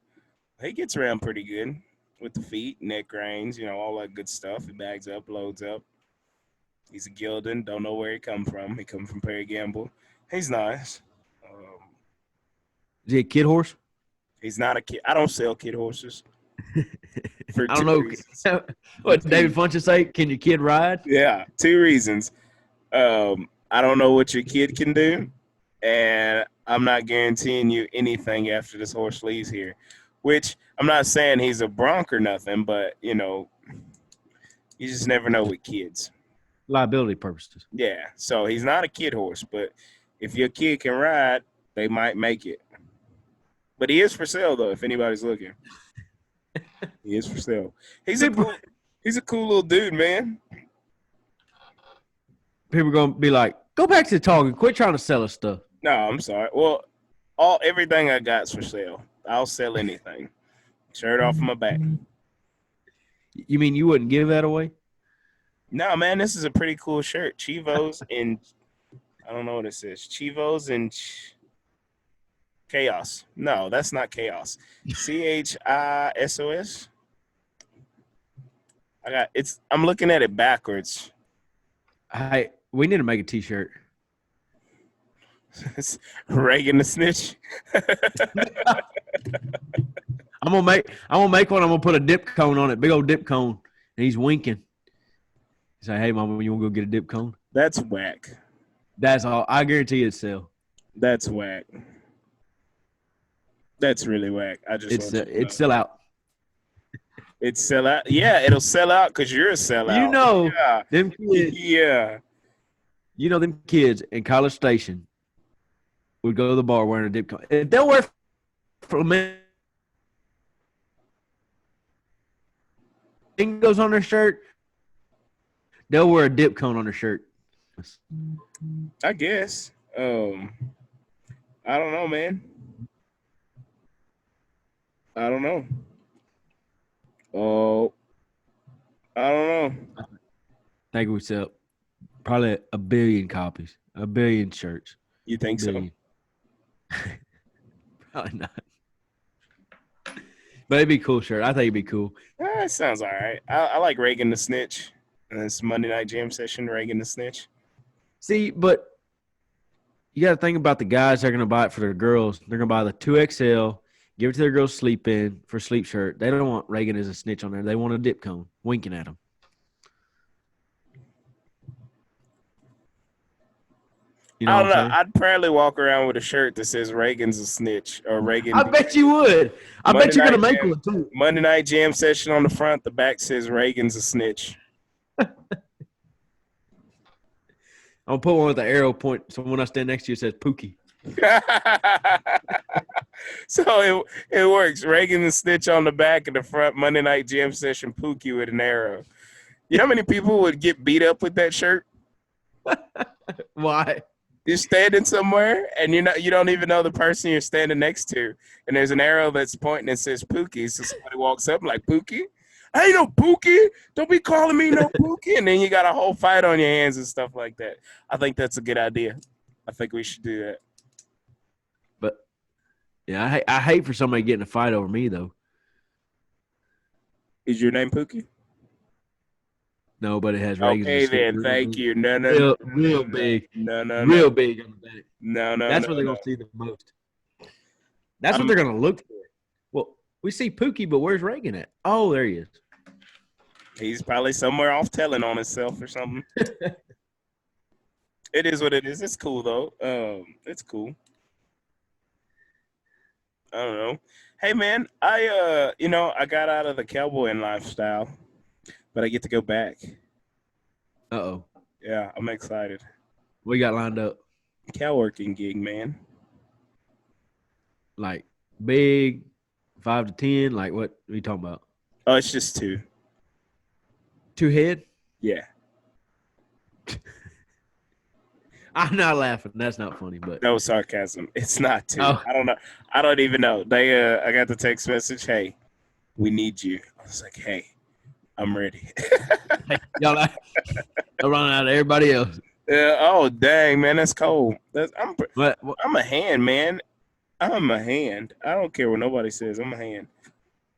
He gets around pretty good with the feet, neck reins, all that good stuff. He bags up, loads up. He's a Gildan. Don't know where he come from. He come from Perry Gamble. He's nice. is he a kid horse? He's not a kid. I don't sell kid horses. For I don't 2 know. reasons. What David Funches say? Can your kid ride? Yeah, 2 reasons. I don't know what your kid can do, and I'm not guaranteeing you anything after this horse leaves here. Which I'm not saying he's a bronc or nothing, but you just never know with kids. Liability purposes. Yeah, so he's not a kid horse, but if your kid can ride, they might make it. But he is for sale though, if anybody's looking. He is for sale. He's a cool little dude, man. People are gonna be like, "Go back to talking. Quit trying to sell us stuff." No, I'm sorry. Well, everything I got's for sale. I'll sell anything. Shirt off my back. You mean you wouldn't give that away? No, man, this is a pretty cool shirt. Chivos and I don't know what it says. Chivos and Chaos. No, that's not Chaos. CHISOS. I'm looking at it backwards. We need to make a T-shirt. It's Reagan the snitch. I'm gonna make one. I'm gonna put a dip cone on it, big old dip cone, and he's winking. He's like, "Hey, mama, you wanna go get a dip cone?" That's whack. That's all. I guarantee you, it'll sell. That's whack. That's really whack. It's sell out. It's sell out. Yeah, it'll sell out because you're a sellout. Yeah. Them kids. Yeah. Them kids in College Station would go to the bar wearing a dip cone. If they'll wear flamingos on their shirt, they'll wear a dip cone on their shirt. I guess. I don't know, man. I don't know. Oh, I don't know. I think we sell probably 1 billion copies, 1 billion shirts. You think so? Probably not. But it'd be a cool shirt. I think it'd be cool. It sounds all right. I like Reagan the Snitch. And it's Monday Night Jam Session, Reagan the Snitch. See, but you got to think about the guys that are going to buy it for their girls. They're going to buy the 2XL, give it to their girls sleep in for sleep shirt. They don't want Reagan as a snitch on there. They want a dip cone winking at them. You know I don't know. I'd probably walk around with a shirt that says Reagan's a snitch or Reagan. I bet you would. I bet you're going to make one too. Monday Night Jam Session on the front. The back says Reagan's a snitch. I'll put one with the arrow point so when I stand next to you it says Pookie. So it works. Reagan the snitch on the back and the front. Monday Night Jam Session Pookie with an arrow. You know how many people would get beat up with that shirt? Why? You're standing somewhere and you don't even know the person you're standing next to, and there's an arrow that's pointing and says Pookie. So somebody walks up like, Pookie? I ain't no Pookie. Don't be calling me no Pookie. And then you got a whole fight on your hands and stuff like that. I think that's a good idea. I think we should do that. But yeah, I hate for somebody getting a fight over me though. Is your name Pookie? No, but it has Reagan's. Okay, then. Thank you. No. Real big. No. Real big on the back. No. That's what they're going to see the most. That's what they're going to look for. Well, we see Pookie, but where's Reagan at? Oh, there he is. He's probably somewhere off telling on himself or something. It is what it is. It's cool though. It's cool. I don't know. Hey man, I got out of the cowboying lifestyle, but I get to go back. Uh-oh. Yeah, I'm excited. What you got lined up? Cow working gig, man. Like big, 5 to 10? Like what are you talking about? Oh, it's just 2. 2 head? Yeah. I'm not laughing. That's not funny, but That was sarcasm. It's not 2. Oh. I don't know. I don't even know. I got the text message. Hey, we need you. I was like, hey, I'm ready. y'all running out of everybody else. Yeah. Oh, dang, man, that's cold. What I'm a hand, man. I'm a hand. I don't care what nobody says. I'm a hand.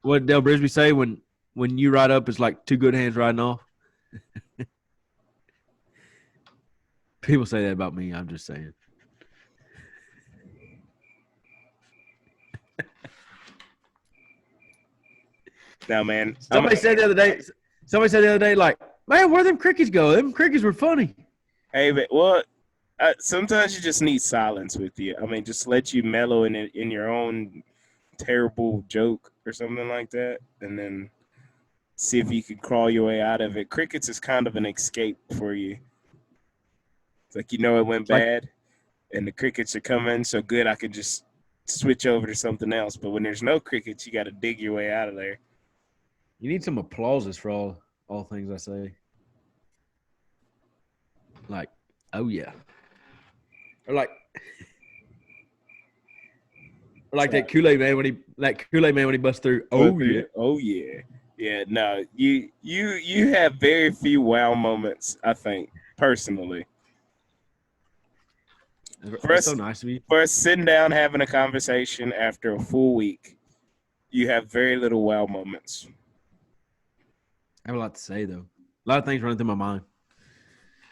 what did Del Brisby say when you ride up? It's like 2 good hands riding off. People say that about me. I'm just saying. Now, man. Somebody said the other day, like, man, where'd them crickets go? Them crickets were funny. Hey, but sometimes you just need silence with you. I mean, just let you mellow in your own terrible joke or something like that, and then see if you can crawl your way out of it. Crickets is kind of an escape for you. It's like it went bad, and the crickets are coming so good I could just switch over to something else. But when there's no crickets, you got to dig your way out of there. You need some applauses for all things I say. Like, oh yeah. Or like that Kool-Aid man when he busts through. Oh yeah. Oh yeah. Yeah, no. You have very few wow moments, I think, personally. That's so nice of you. For us sitting down having a conversation after a full week, you have very little wow moments. I have a lot to say though. A lot of things running through my mind.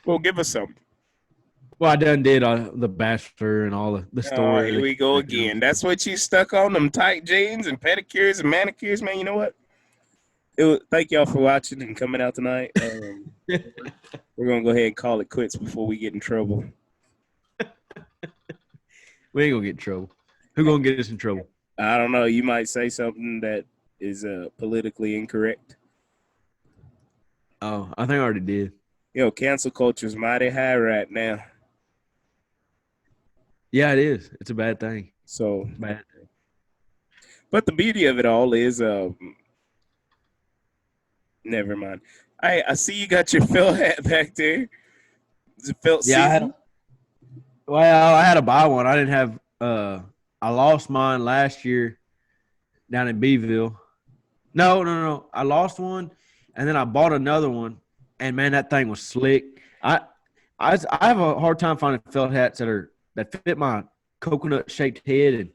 Well, give us some. Well, I done did the Bachelor and all the story. Here we go again. That's what you stuck on, them tight jeans and pedicures and manicures, man. You know what? Thank y'all for watching and coming out tonight. We're going to go ahead and call it quits before we get in trouble. We ain't going to get in trouble. Who going to get us in trouble? I don't know. You might say something that is politically incorrect. Oh, I think I already did. Yo, cancel culture is mighty high right now. Yeah, it is. It's a bad thing. So Bad. But the beauty of it all is, never mind. I see you got your felt hat back there. Is it felt season? I had to buy one. I didn't have. I lost mine last year down in Beeville. No. I lost one, and then I bought another one, and man, that thing was slick. I have a hard time finding felt hats that fit my coconut shaped head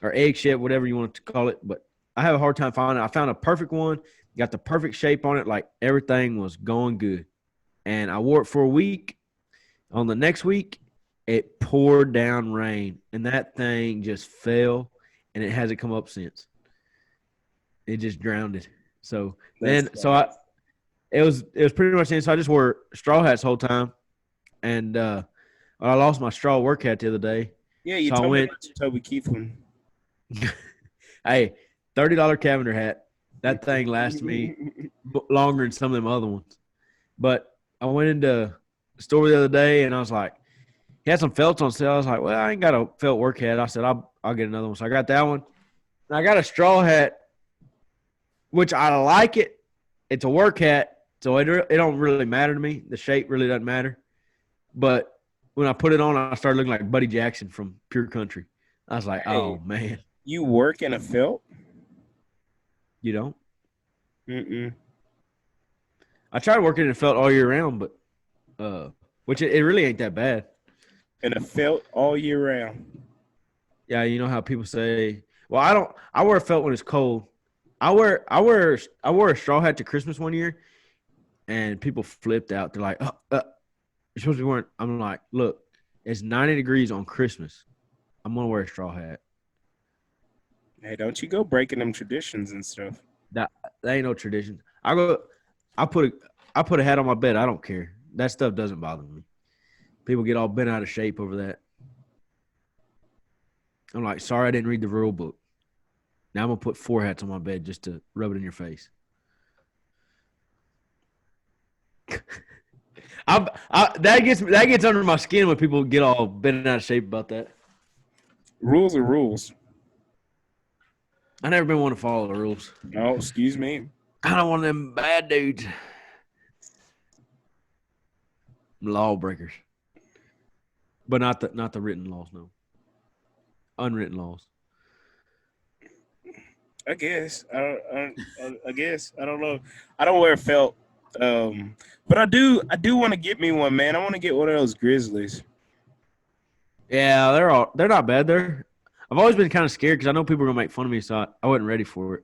or egg shape, whatever you want to call it. But I have a hard time finding it. I found a perfect one, got the perfect shape on it, like everything was going good. And I wore it for a week. On the next week, it poured down rain, and that thing just fell, and it hasn't come up since. It just drowned it. So it was pretty much in. So I just wore straw hats the whole time, and I lost my straw work hat the other day. Yeah, you told me about your Toby Keith one. Hey, $30 Cavender hat. That thing lasted me longer than some of them other ones. But I went into the store the other day, and I was like, he had some felts on sale. I was like, well, I ain't got a felt work hat. I said, I'll get another one. So I got that one. And I got a straw hat, which I like it. It's a work hat, so it don't really matter to me. The shape really doesn't matter. But when I put it on, I started looking like Buddy Jackson from Pure Country. I was like, oh, man. You work in a felt? You don't? Mm-mm. I tried working in a felt all year round, but which it really ain't that bad. In a felt all year round? Yeah, you know how people say, well, I wear a felt when it's cold. I wore a straw hat to Christmas one year, and people flipped out. They're like, you're supposed to be wearing. I'm like, look, it's 90 degrees on Christmas. I'm gonna wear a straw hat. Hey, don't you go breaking them traditions and stuff. That ain't no tradition. I put a hat on my bed. I don't care. That stuff doesn't bother me. People get all bent out of shape over that. I'm like, sorry, I didn't read the rule book. Now I'm gonna put 4 hats on my bed just to rub it in your face. That gets under my skin when people get all bent out of shape about that. Rules are rules. I never been one to follow the rules. Oh, excuse me. I don't want them bad dudes. Lawbreakers. But not the written laws, no. Unwritten laws. I guess. I guess. I don't know. I don't wear felt. But I do want to get me one, man. I want to get one of those Grizzlies. Yeah, they're not bad. I've always been kind of scared because I know people are gonna make fun of me, so I wasn't ready for it.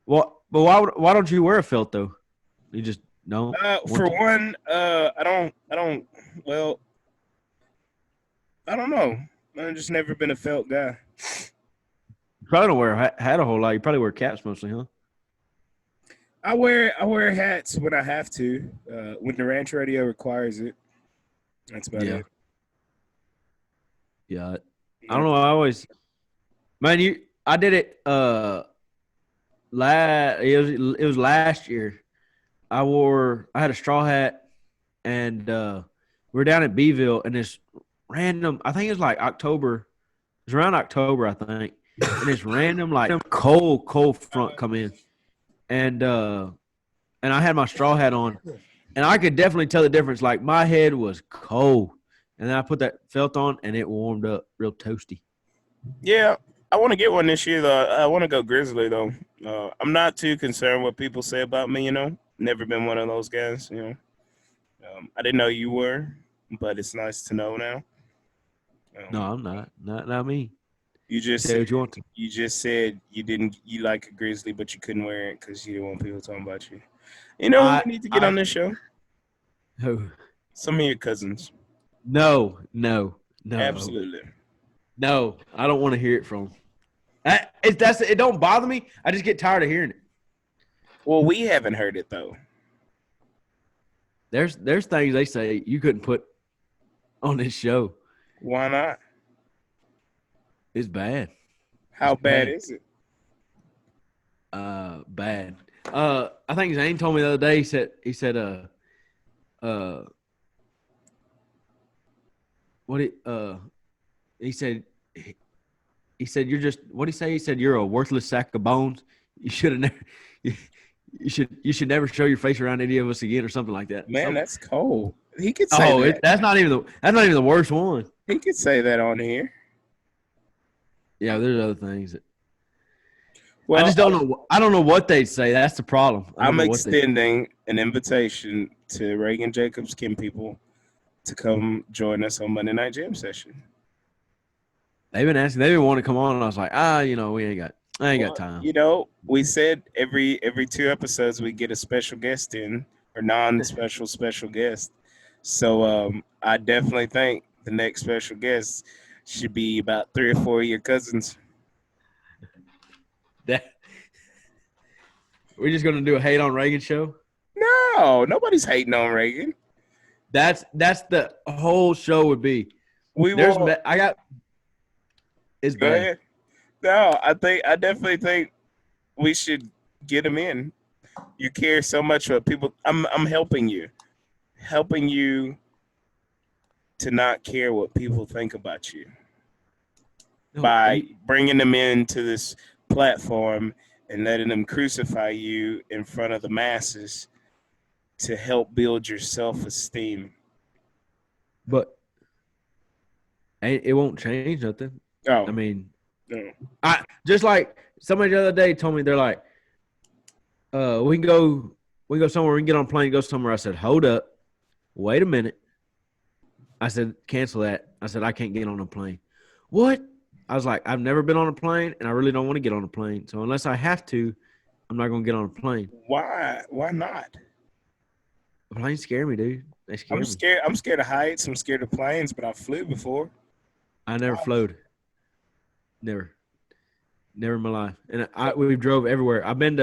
Well, but why don't you wear a felt though? You just don't. For one, I don't. Well, I don't know. I've just never been a felt guy. You probably don't wear a hat a whole lot. You probably wear caps mostly, huh? I wear hats when I have to. When the ranch radio requires it. That's about it. Yeah. I don't know. I did it. It was last year. I had a straw hat, and we were down at Beeville, and this random. I think it was like October. It was around October, I think, and this random like cold front come in, and I had my straw hat on, and I could definitely tell the difference. Like my head was cold. And then I put that felt on, and it warmed up real toasty. Yeah, I want to get one this year, though. I want to go Grizzly, though. I'm not too concerned what people say about me, you know. Never been one of those guys, you know. I didn't know you were, but it's nice to know now. No, I'm not. Not me. You just say what you want to. You just said you like a Grizzly, but you couldn't wear it because you didn't want people talking about you. You know, we need to get on this show. Who? Some of your cousins. No. Absolutely. No, I don't want to hear it from. It don't bother me. I just get tired of hearing it. Well, we haven't heard it though. There's things they say you couldn't put on this show. Why not? It's bad. How bad is it? Bad. I think Zane told me the other day. He said he said you're just, what did he say? He said you're a worthless sack of bones. You should have never you should never show your face around any of us again or something like that. Man, that's cold. He could say that. That's not even the worst one. He could say that on here. Yeah, there's other things that well, I just don't know. I don't know what they'd say. That's the problem. I'm extending an invitation to Reagan Jacobs Kim people to come join us on Monday Night Jam Session. They've been asking. They've been wanting to come on, and I was like, I ain't got time. You know, we said every 2 episodes we get a special guest in, or non-special special guest. So I definitely think the next special guest should be about 3 or 4 of your cousins. We're just gonna do a hate on Reagan show? No, nobody's hating on Reagan. That's the whole show would be. It's bad. No, I definitely think we should get him in. You care so much about people. I'm helping you to not care what people think about you by bringing them into this platform and letting them crucify you in front of the masses to help build your self-esteem. But it won't change nothing. Oh, I mean, no. I just like somebody the other day told me, they're like, we can go somewhere, we can get on a plane, go somewhere. I said, hold up, wait a minute. I said, cancel that. I said, I can't get on a plane. What? I was like, I've never been on a plane, and I really don't want to get on a plane. So unless I have to, I'm not going to get on a plane. Why? Why not? Planes scare me, dude. They scare me. I'm scared of heights. I'm scared of planes, but I flew before. I never flowed. Never in my life. And we drove everywhere. I've been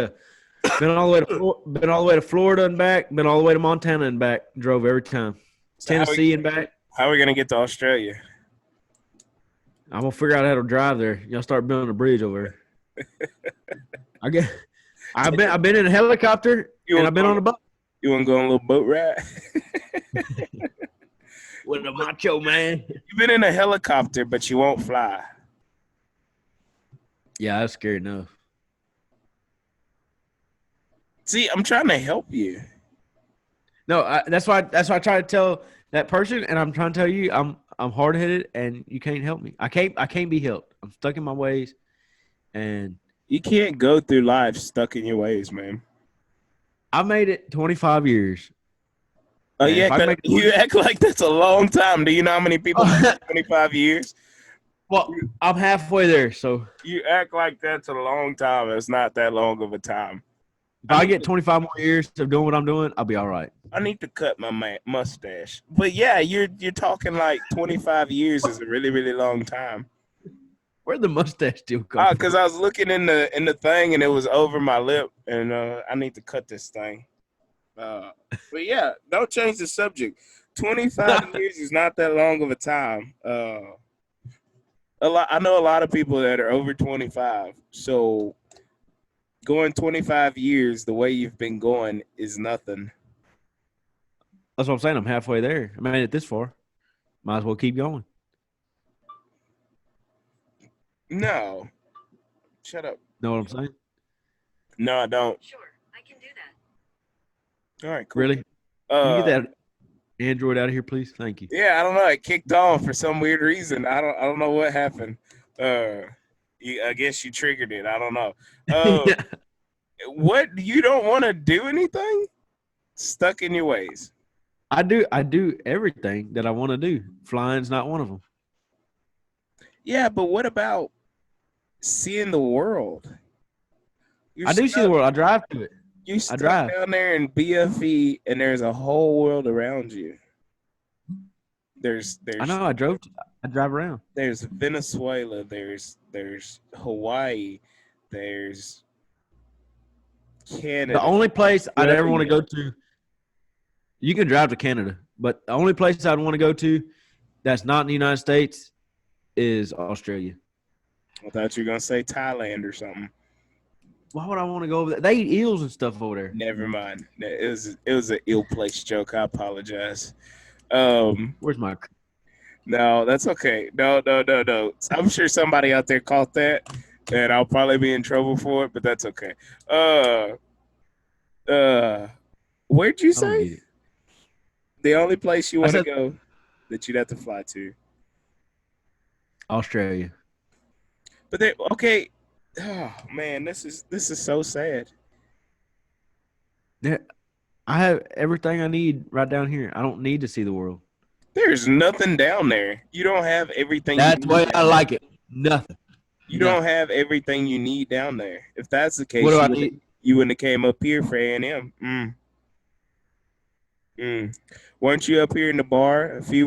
all the way to Florida and back. Been all the way to Montana and back. Drove every time. So Tennessee and back. how are we gonna get to Australia? I'm gonna figure out how to drive there. Y'all start building a bridge over there. I get. I've been in a helicopter You and wanna I've been go on a boat you wanna go on a little boat ride? with a macho man. You've been in a helicopter, but you won't fly. Yeah, that's scary enough. See, I'm trying to help you. No, that's why I try to tell that person, and I'm trying to tell you, I'm hard headed, and you can't help me. I can't be helped. I'm stuck in my ways, and You can't go through life stuck in your ways, man. I made it 25 years. Oh, And if I can make it you act like that's a long time. Do you know how many people make 25 years? well, I'm halfway there, so You act like that's a long time. It's not that long of a time. if I get 25 more years of doing what I'm doing, I'll be all right. I need to cut my mustache. But yeah, you're talking like 25 years is a really, really long time. Where'd the mustache still come Because I was looking in the thing and it was over my lip, and I need to cut this thing. But yeah, don't change the subject. 25 years is not that long of a time. I know a lot of people that are over 25. So going 25 years the way you've been going is nothing. That's what I'm saying. I'm halfway there. I made it this far. Might as well keep going. No. Shut up. Know what I'm saying? No, I don't. Sure, I can do that. All right, cool. Really? Can you get that Android out of here, please? Thank you. Yeah, I don't know. It kicked on for some weird reason. I don't know what happened. I guess you triggered it. I don't know. What, you don't want to do anything? Stuck in your ways. I do everything that I want to do. Flying's not one of them. Yeah, but what about seeing the world? I do see the world. I drive to it. You stuck drive. down there in BFE, and there's a whole world around you. There's I know. I drive around. There's Venezuela. There's Hawaii. There's Canada. The only place I'd ever want to go to, you can drive to Canada, but the only place I'd want to go to that's not in the United States is Australia. I thought you were gonna say Thailand or something. Why would I want to go over there? They eat eels and stuff over there. Never mind. It was an ill-placed joke. I apologize. Where's my? No, that's okay. No. I'm sure somebody out there caught that, and I'll probably be in trouble for it, but that's okay. Where'd you I don't get say? it. The only place you want to said- go that you'd have to fly to? Australia. But they okay. Oh man, this is so sad. Yeah, I have everything I need right down here. I don't need to see the world. There's nothing down there. You don't have everything. That's the way I like it. Nothing. You don't have everything you need down there. If that's the case, What do I need? you wouldn't have came up here for A&M. Weren't you up here in the bar a few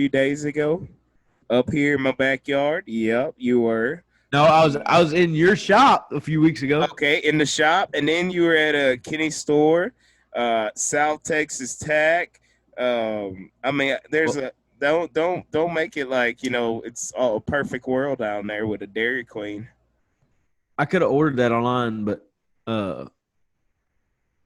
days ago? Up here in my backyard? Yep, you were. No, I was in your shop a few weeks ago. Okay, in the shop, and then you were at a Kenny store, South Texas Tech. I mean, there's don't make it like it's all a perfect world down there with a Dairy Queen. I could have ordered that online, but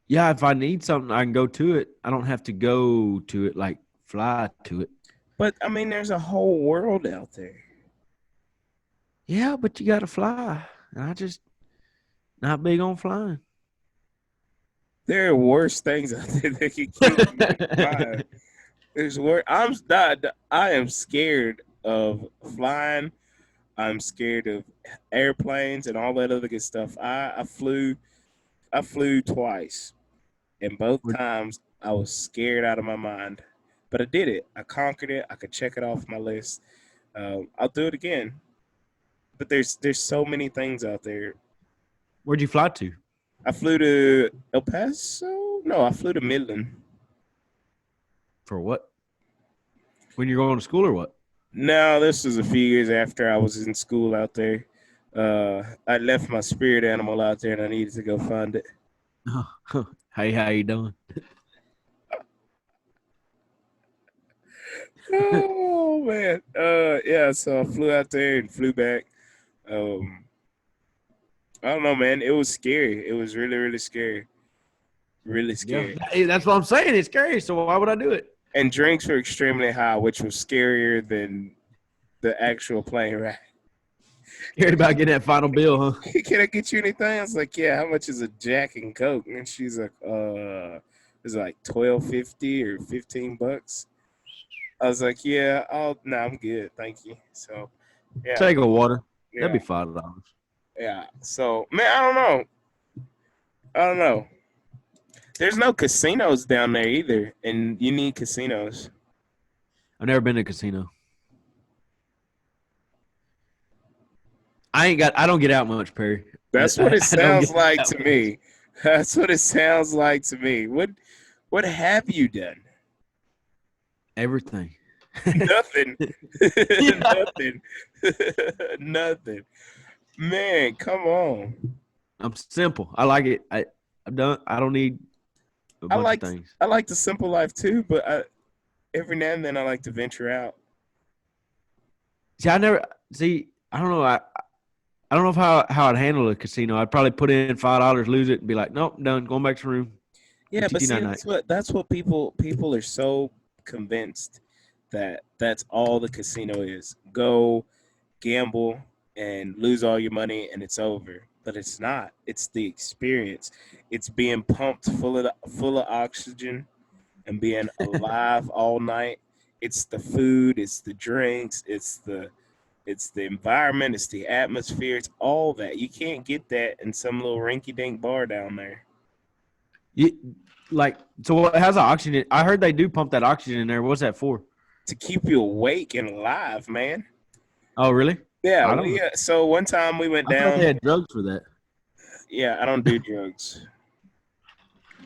yeah, if I need something, I can go to it. I don't have to go to it, like fly to it. But I mean, there's a whole world out there. Yeah, but you got to fly. And I just not big on flying. There are worse things out there that can keep you flying. There's worse. I am scared of flying. I'm scared of airplanes and all that other good stuff. I flew twice, and both times I was scared out of my mind. But I did it. I conquered it. I could check it off my list. I'll do it again. But there's so many things out there. Where'd you fly to? I flew to El Paso. No, I flew to Midland. For what? When you're going to school or what? No, this was a few years after I was in school out there. I left my spirit animal out there, and I needed to go find it. Hey, how you doing? Oh man. Yeah, so I flew out there and flew back. Um I don't know, man. It was scary. It was really, really scary. Really Yeah, scary. that's what I'm saying. It's scary. So why would I do it? And drinks were extremely high, which was scarier than the actual plane ride. Scared about getting that final bill, huh? Can I get you anything? I was like, yeah, how much is a Jack and Coke? And she's like, it's like $12.50 or $15. I was like, yeah, I'm good, thank you. So, yeah, Take a water. yeah, That'd be $5. yeah. So, man, I don't know. I don't know. There's no casinos down there either, and you need casinos. I've never been to a casino. I don't get out much, Perry. That's what it I don't sounds get like out to much. me. That's what it sounds like to me. What have you done? Everything. Nothing. Yeah. Nothing. Nothing. Man, come on. I'm simple. I like it. I don't need a I bunch like of things. I like the simple life too, but every now and then I like to venture out. See, I never see. I don't know. I don't know if how I'd handle a casino. I'd probably put in $5, lose it, and be like, nope, done. Going back to the room. Yeah, but see, Night night. that's what people are so convinced that that's all the casino is. Go gamble and lose all your money and it's over. But it's not. It's the experience. It's being pumped full of oxygen and being alive all night. It's the food, it's the drinks, it's the environment, it's the atmosphere, it's all that. You can't get that in some little rinky-dink bar down there. So how's the oxygen? I heard they do pump that oxygen in there. What's that for? To keep you awake and alive, man. Oh, really? Yeah, I don't know. so one time we went I thought down. they had drugs for that. Yeah, I don't do drugs.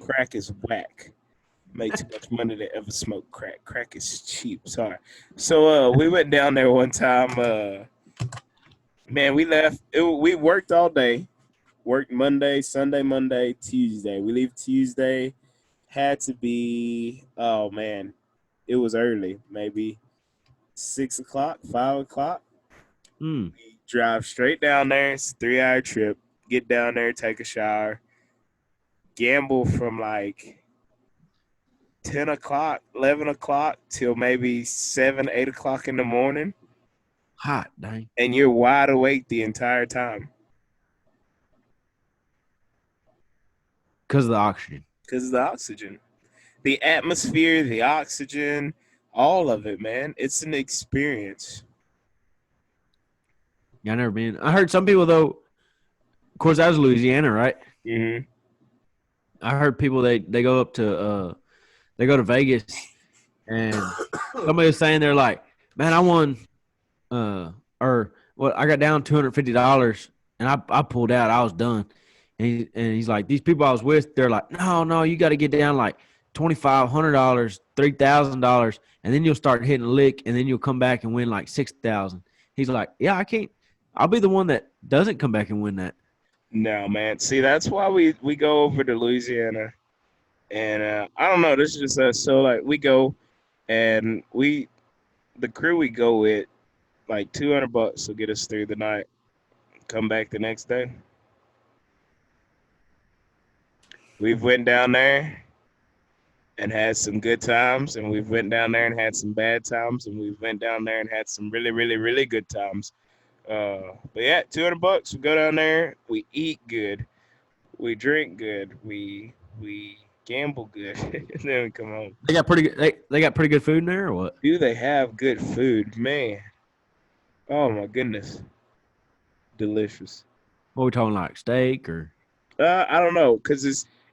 Crack is whack. Make too much money to ever smoke crack. Crack is cheap. Sorry. So we went down there one time. Man, we left. We worked all day. Worked Monday, Sunday, Monday, Tuesday. We leave Tuesday. Had to be. Oh man, it was early. Maybe 6 o'clock, 5 o'clock. Hmm. We drive straight down there. It's a 3-hour trip. Get down there, take a shower, gamble from like 10 o'clock, 11 o'clock till maybe 7, 8 o'clock in the morning. Hot, dang. And you're wide awake the entire time. Because of the oxygen. Because of the oxygen. The atmosphere, the oxygen, all of it, man. It's an experience. Yeah, I never been. I heard some people though. Of course, that was Louisiana, right? Mm-hmm. I heard people they go up to they go to Vegas, and somebody was saying they're like, man, I won, I got down $250, and I pulled out. I was done, and he's like, these people I was with, they're like, no, you got to get down like $2,500, $3,000, and then you'll start hitting a lick, and then you'll come back and win like $6,000. He's like, yeah, I can't. I'll be the one that doesn't come back and win that. No, man. See, that's why we go over to Louisiana. And I don't know. This is just us. So, like, we go and the crew we go with, like $200 will get us through the night. Come back the next day. We've went down there and had some good times, and we've went down there and had some bad times, and we've went down there and had some really, really, really good times. But yeah, $200. We go down there. We eat good. We drink good. We gamble good. And then we come home. They got pretty good. They got pretty good food in there, or what? Do they have good food, man? Oh my goodness, delicious. What are we talking, like steak or? I don't know, cause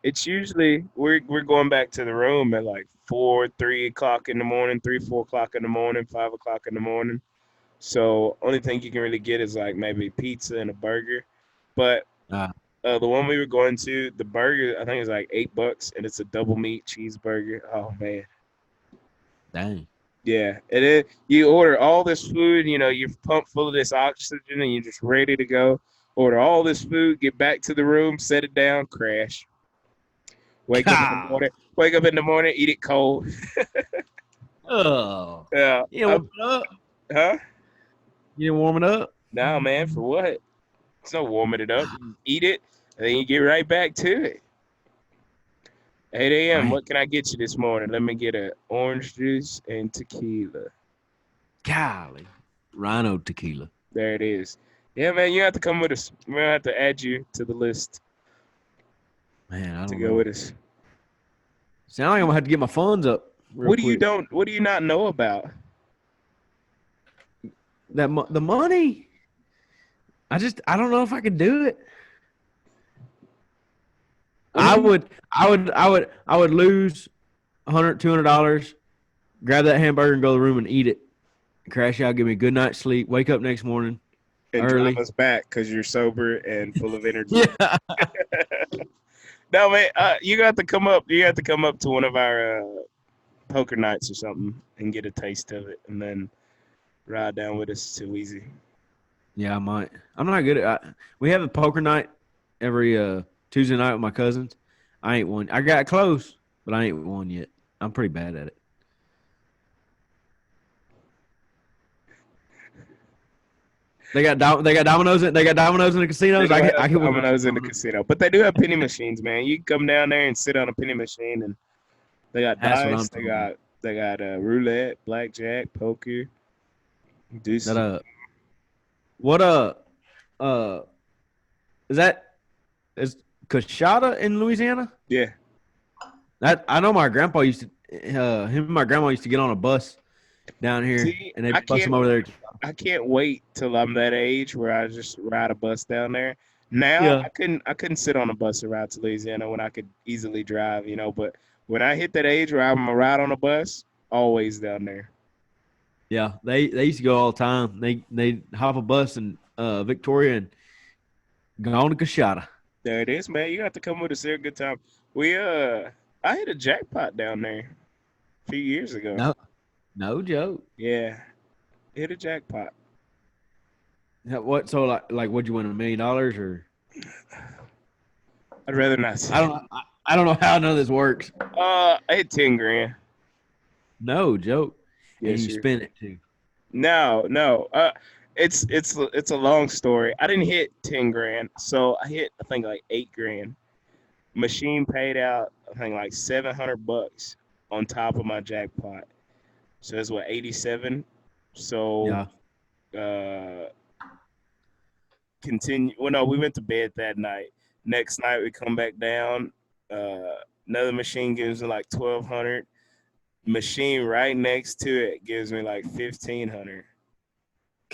it's usually we're going back to the room at like 3 o'clock in the morning, 4 o'clock in the morning, 5 o'clock in the morning. So only thing you can really get is like maybe pizza and a burger. But the one we were going to, the burger I think is like $8, and it's a double meat cheeseburger. Oh man, Dang. yeah. And then you order all this food, you're pumped full of this oxygen, and you're just ready to go. Order all this food, get back to the room, set it down, crash. Wake up in the morning, eat it cold. Oh, Yeah. you didn't warm it up. Huh? You didn't warm it up. No, man. For what? It's no warming it up. You eat it, and then you get right back to it. 8 a.m. Man, What can I get you this morning? Let me get a orange juice and tequila. golly, Rhino tequila. There it is. Yeah, man. You have to come with us. We're gonna have to add you to the list Man, I to don't go know. with us. Sound like I'm gonna have to get my funds up real What do you quick. don't? What do you not know about? The money. I don't know if I can do it. What I would lose $100, $200, grab that hamburger and go to the room and eat it, crash out, give me a good night's sleep, wake up next morning and early. drive us back because you're sober and full of energy. Yeah. No, man, you got to come up. You got to come up to one of our poker nights or something and get a taste of it, and then ride down with us to Wheezy. Yeah, I might. I'm not good at. We have a poker night every Tuesday night with my cousins. I ain't won. I got close, but I ain't won yet. I'm pretty bad at it. They got dominoes. They got dominoes in the casinos. They don't I have can win. dominoes in the casino, but they do have penny machines, man. You can come down there and sit on a penny machine, and they got That's what I'm dice. talking about. They got roulette, blackjack, poker. Do That what is that? Is Cachada in Louisiana? yeah. That I know. My grandpa used to. Him and my grandma used to get on a bus down here, See, and they I bus them can't. over there. I can't wait till I'm that age where I just ride a bus down there. Now Yeah. I couldn't sit on a bus and ride to Louisiana when I could easily drive, but when I hit that age where I'm gonna ride on a bus, always down there. Yeah, they used to go all the time. They hop a bus in Victoria and go on to Cachada. There it is, man. You got to come with us here. Good time. I hit a jackpot down there a few years ago. No joke. Yeah, hit a jackpot. What? So like would you win $1 million or? I'd rather not say. I don't know how none of this works. I hit 10 grand. No joke. Yes, And you sir. spend it too. No. It's a long story. I didn't hit 10 grand, so I hit I think like 8 grand. Machine paid out I think like $700 on top of my jackpot. So that's what 87. So Yeah. continue. Well, no, we went to bed that night. Next night we come back down. Another machine gives me like 1,200. Machine right next to it gives me like 1,500.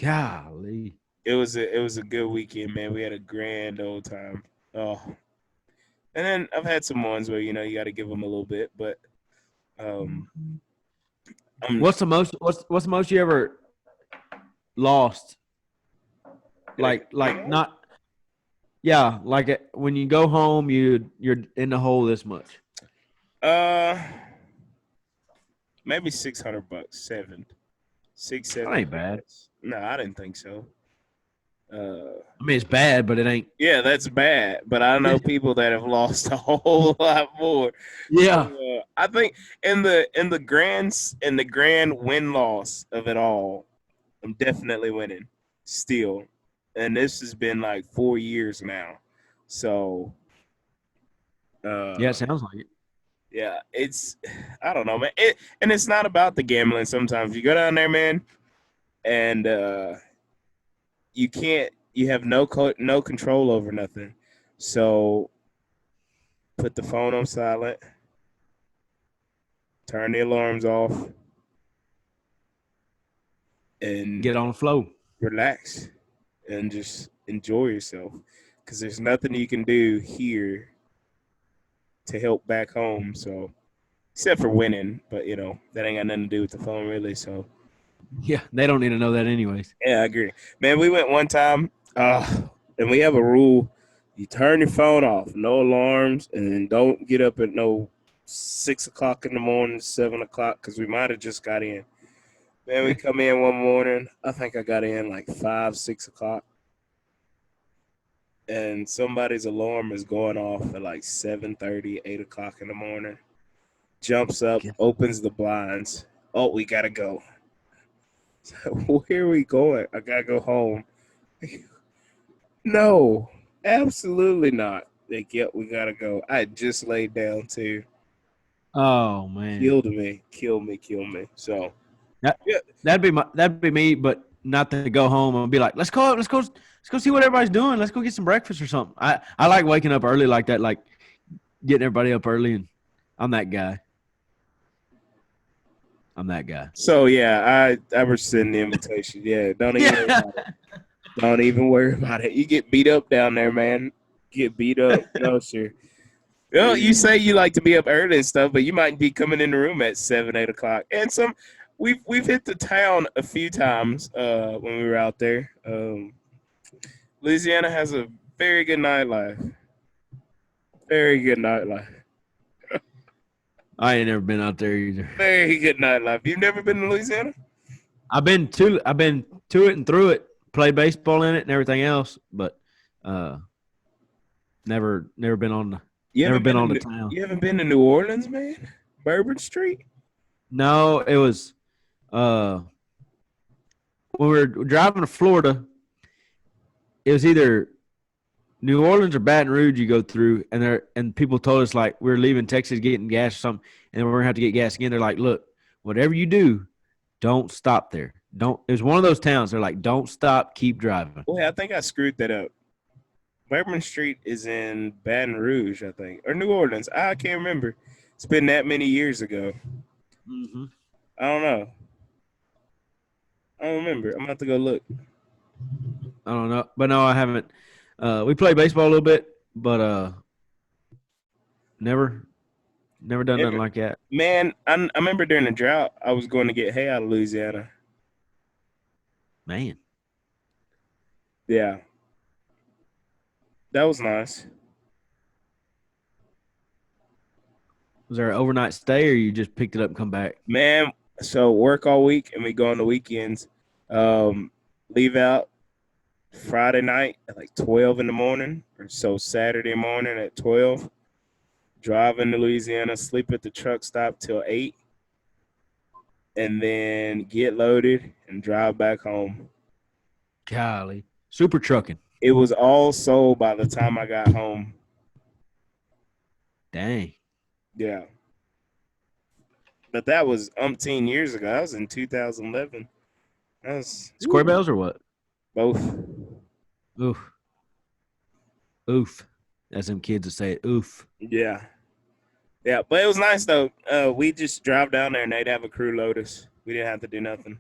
Golly. It was a good weekend, man. We had a grand old time. Oh, and then I've had some ones where you got to give them a little bit, but What's the most you ever lost? Like not. Yeah, like when you go home, you're in the hole this much. Maybe $600, 7. That ain't bad. No, I didn't think so. I mean, it's bad, but it ain't. Yeah, that's bad. But I know people that have lost a whole lot more. Yeah. So, I think in the grand win loss of it all, I'm definitely winning still, and this has been like 4 years now. So, Yeah, it sounds like it. yeah, I don't know, man. And it's not about the gambling. Sometimes you go down there, man, and you have no control over nothing. So put the phone on silent, turn the alarms off, and Get on the flow. relax and just enjoy yourself. Because there's nothing you can do here to help back home. So except for winning, but that ain't got nothing to do with the phone really. So Yeah, they don't need to know that anyways. yeah, I agree. Man, we went one time, and we have a rule. You turn your phone off, no alarms, and don't get up at no 6 o'clock in the morning, 7 o'clock, because we might have just got in. Man, we come in one morning. I think I got in like 5, 6 o'clock. And somebody's alarm is going off at like 7:30, 8 o'clock in the morning. Jumps up, opens the blinds, Oh, we gotta go. So, where are we going? I gotta go home. No, absolutely not. Like, yep, we gotta go. I just laid down too. Oh man, Killed me, kill me, kill me. So that yeah, that'd be me, but not to go home and be like, let's go see what everybody's doing. Let's go get some breakfast or something. I like waking up early like that, like getting everybody up early, and I'm that guy. I'm that guy. so yeah, I rescind the invitation. Yeah, don't even worry Yeah. about it. Don't even worry about it. You get beat up down there, man. Get beat up. No, sir. Well, you say you like to be up early and stuff, but you might be coming in the room at 7, 8 o'clock. And we've hit the town a few times when we were out there. Louisiana has a very good nightlife. Very good nightlife. I ain't never been out there either. Very good nightlife. You've never been to Louisiana? I've been to it and through it, played baseball in it and everything else, but never been on the town. You haven't been to New Orleans, man? Bourbon Street? No, it was when we were driving to Florida. It was either New Orleans or Baton Rouge you go through, and people told us like we were leaving Texas getting gas or something, and we're gonna have to get gas again. They're like, look, whatever you do, don't stop there. Don't. It was one of those towns. They're like, don't stop, keep driving. Boy, I think I screwed that up. Bourbon Street is in Baton Rouge, I think, or New Orleans. I can't remember. It's been that many years ago. Mm-hmm. I don't know. I don't remember. I'm gonna have to go look. I don't know, but no, I haven't. We played baseball a little bit, but never done nothing like that. Man, I remember during the drought, I was going to get hay out of Louisiana. Man, Yeah. That was nice. was there an overnight stay, or you just picked it up and come back? Man, so work all week and we go on the weekends. Leave out Friday night at like 12 in the morning, or so Saturday morning at 12. Drive into Louisiana, sleep at the truck stop till 8, and then get loaded and drive back home. Golly, super trucking. It was all sold by the time I got home. Dang. Yeah. But that was umpteen years ago. That was in 2011. That was Square bells or what? both. Oof. As them kids would say it. Oof. Yeah. Yeah, but it was nice, though. We just drive down there, and they'd have a crew load us. We didn't have to do nothing.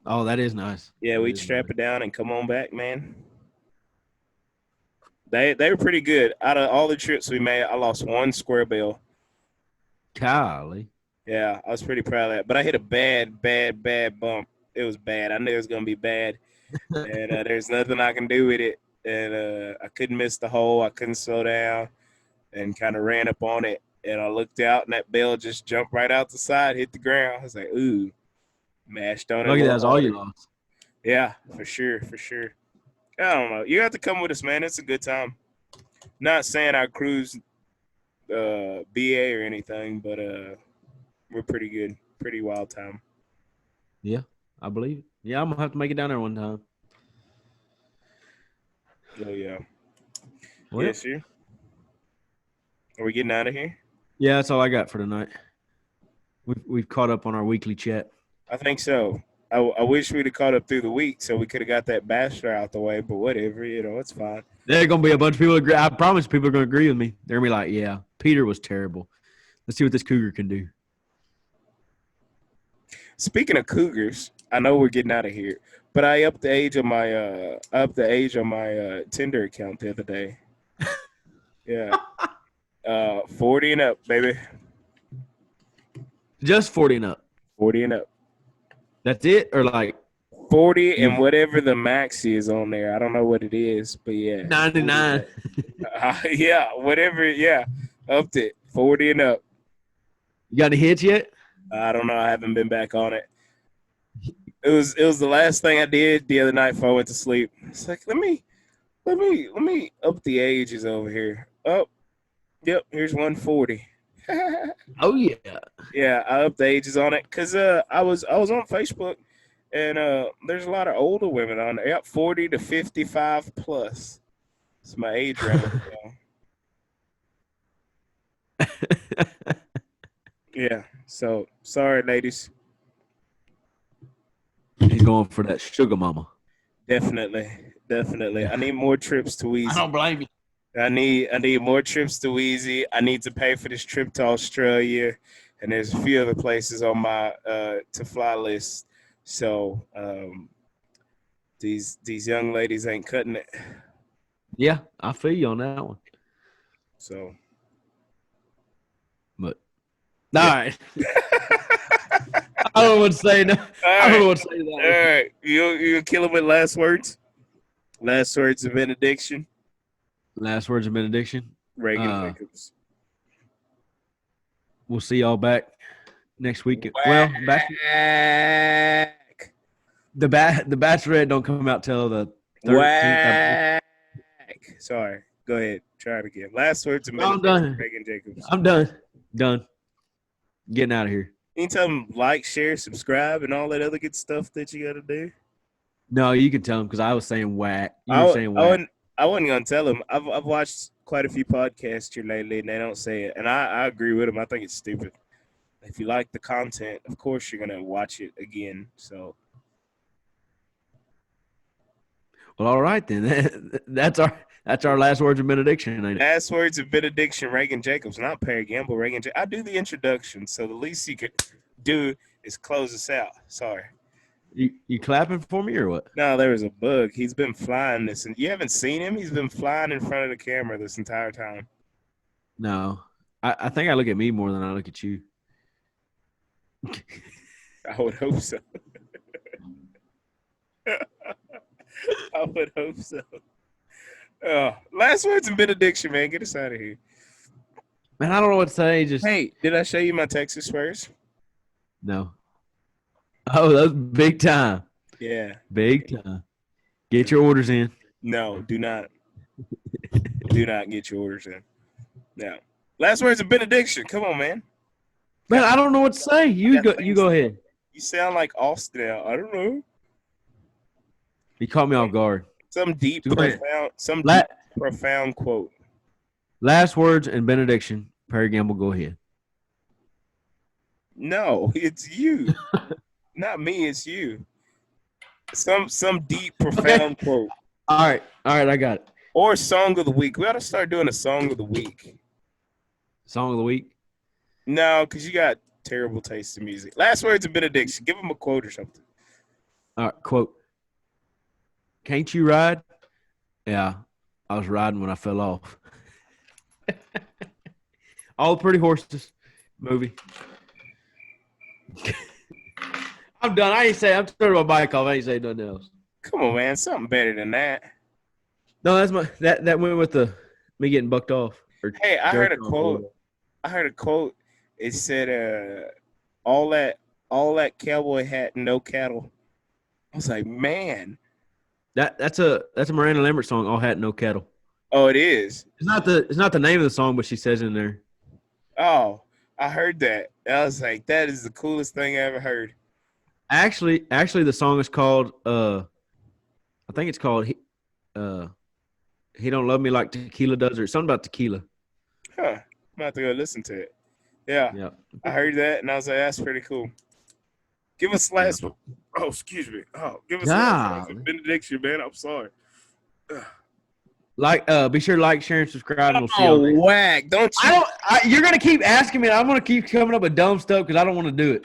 Oh, that is nice. Yeah, we'd strap it down and come on back, man. They were pretty good. Out of all the trips we made, I lost one square bill. Golly. Yeah, I was pretty proud of that. But I hit a bad bump. It was bad. I knew it was going to be bad. And there's nothing I can do with it. And I couldn't miss the hole. I couldn't slow down, and kind of ran up on it. And I looked out, and that bell just jumped right out the side, hit the ground. I was like, ooh, mashed on it. Look at that. That's all you lost. Yeah, for sure. I don't know. You have to come with us, man. It's a good time. Not saying I cruise BA or anything, but we're pretty good. Pretty wild time. Yeah, I believe it. Yeah, I'm going to have to make it down there one time. Oh, yeah. Well, Yes, sir. Are we getting out of here? Yeah, that's all I got for tonight. We've caught up on our weekly chat. I think so. I wish we'd have caught up through the week so we could have got that Bachelor out the way, but whatever, it's fine. There are going to be a bunch of people agree. I promise people are going to agree with me. They're going to be like, yeah, Peter was terrible. Let's see what this cougar can do. Speaking of cougars, I know we're getting out of here, but I upped the age of my Tinder account the other day. Yeah. 40 and up, baby. Just 40 and up. 40 and up. That's it? Or like 40 and whatever the max is on there. I don't know what it is, but yeah. 99. Yeah, whatever. Yeah, upped it. 40 and up. You got any hits yet? I don't know. I haven't been back on it. It was the last thing I did the other night before I went to sleep. It's like, let me up the ages over here. Oh, yep, here's 140. Oh yeah. Yeah, I up the ages on it because I was on Facebook and there's a lot of older women on there. Yep, 40 to 55 plus. It's my age range. So, yeah. So sorry, ladies. He's going for that sugar mama. Definitely. I need more trips to I Wheezy. don't blame you. I need more trips to Wheezy. I need to pay for this trip to Australia, and there's a few other places on my to fly list. So these young ladies ain't cutting it. Yeah, I feel you on that one. So But all right. I don't know what to say. No, I don't know what to say to that All one. right, you kill him with last words. Last words of benediction. Last words of benediction. Reagan Jacobs. We'll see y'all back next week. Well, the Bachelorette don't come out till the 13th. Sorry. Go ahead. Try it again. Last words of I'm benediction. done. Reagan Jacobs. I'm done. Done. Getting out of here. You can tell them like, share, subscribe, and all that other good stuff that you got to do. No, you can tell them because I was saying whack. You were saying whack. I wasn't gonna tell them. I've watched quite a few podcasts here lately, and they don't say it, and I agree with them. I think it's stupid. If you like the content, of course you're gonna watch it again. So, Well, all right then. That's our last words of benediction, ain't it? last words of benediction, Reagan Jacobs, not Perry Gamble. Reagan. I do the introduction, so the least you could do is close us out. Sorry. You clapping for me or what? No, there was a bug. He's been flying this, and you haven't seen him. He's been flying in front of the camera this entire time. No. I think I look at me more than I look at you. I would hope so. I would hope so. Oh, last words of benediction, man. Get us out of here. Man, I don't know what to say. Just Hey, did I show you my Texas Spurs? no. Oh, that was big time. Yeah. Big time. Get your orders in. No, do not. Do not get your orders in. No. Last words of benediction. Come on, man. Man, I don't know what to say. You go ahead. You sound like Austin now. I don't know. You caught me off guard. Some deep, Go ahead. profound quote. Last words and benediction. Perry Gamble, go ahead. No, it's you. Not me, it's you. Some deep, profound quote. All right, I got it. Or song of the week. We ought to start doing a song of the week. Song of the week. No, because you got terrible taste in music. Last words of benediction. Give them a quote or something. All right, quote. Can't you ride? Yeah, I was riding when I fell off. All the Pretty Horses movie. I'm done. I'm turning my bike off. I ain't saying nothing else. Come on, man. Something better than that. No, that's that went with me getting bucked off. Hey, I heard a quote. It said, all that cowboy hat and no cattle. I was like, man. That's a Miranda Lambert song, All Hat No Cattle. Oh, it is. It's not the name of the song, but she says in there. Oh, I heard that. I was like, that is the coolest thing I ever heard. Actually, the song is called I think it's called He Don't Love Me Like Tequila Does, or something about tequila. Huh. I'm about to go listen to it. Yeah. I heard that and I was like, that's pretty cool. Give us last one. Oh, excuse me. Oh, give us last one. Benediction, man. I'm sorry. Be sure to like, share, and subscribe, and we'll see you. Oh, whack. Don't you? You're gonna keep asking me, and I'm gonna keep coming up with dumb stuff because I don't want to do it.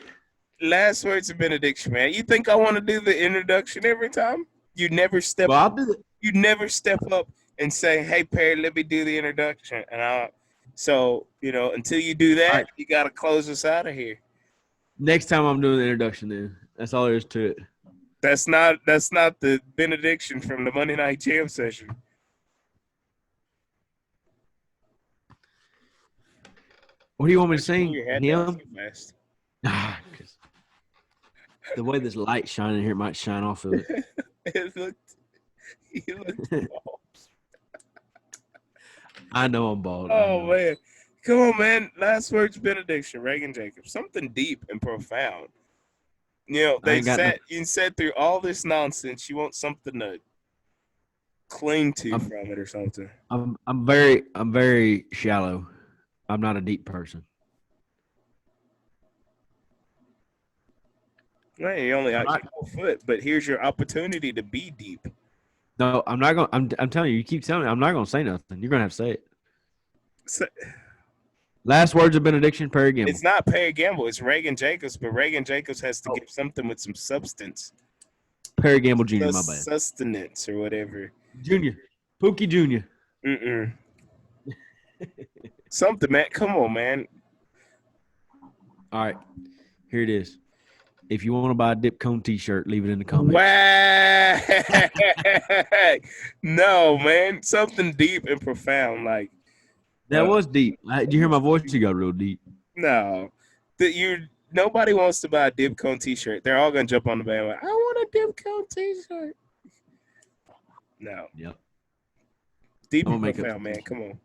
Last words of benediction, man. You think I want to do the introduction every time? You never step Well, I'll do it. You never step up and say, hey, Perry, let me do the introduction. And so, until you do that, right. You got to close us out of here. Next time I'm doing the introduction, then. That's all there is to it. That's not the benediction from the Monday Night Jam session. What do you want me to sing? Him? The way this light shining here might shine off of it. You looked bald. I know I'm bald. Oh, man. Come on, man. Last words benediction, Reagan Jacobs. Something deep and profound. You know, I ain't got nothing. you said through all this nonsense, you want something to cling to I'm, from it or something. I'm very shallow. I'm not a deep person. Man, you only I'm got not, 4 foot, but here's your opportunity to be deep. no, I'm not gonna. I'm telling you. You keep telling me. I'm not gonna say nothing. You're gonna have to say it. So, Last words of benediction, Perry Gamble. it's not Perry Gamble, it's Reagan Jacobs, but Reagan Jacobs has to give something with some substance. Perry Gamble Jr. My bad. Sustenance or whatever. Junior, Pookie Junior. Something, man. Come on, man. All right, here it is. If you want to buy a Dip Cone T-shirt, leave it in the comments. Wow. No, man. Something deep and profound. Like That was deep. Did you hear my voice? You got real deep. no. Nobody wants to buy a Dip Cone T-shirt. They're all gonna jump on the bandwagon. I want a Dip Cone T-shirt. No. Yep. Deep I'm and gonna make profound, man. Come on.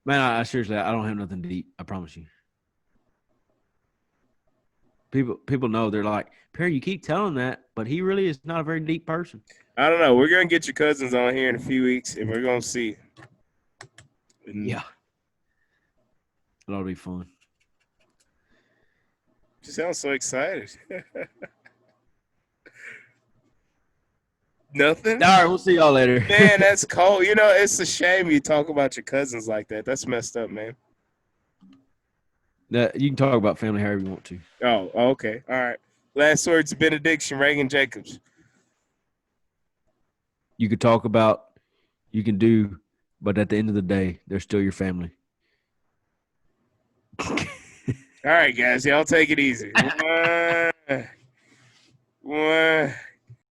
Man, I seriously, I don't have nothing deep. I promise you. People know. They're like, Perry, you keep telling that, but he really is not a very deep person. I don't know. We're gonna get your cousins on here in a few weeks, and we're gonna see. Yeah. That'll be fun. You sound so excited. Nothing? All right, we'll see y'all later. Man, that's cold. You know, it's a shame you talk about your cousins like that. That's messed up, man. You can talk about family however you want to. Oh, okay. All right. Last words of benediction, Reagan Jacobs. You could talk about, you can do, but at the end of the day, they're still your family. All right, guys. Y'all take it easy. One.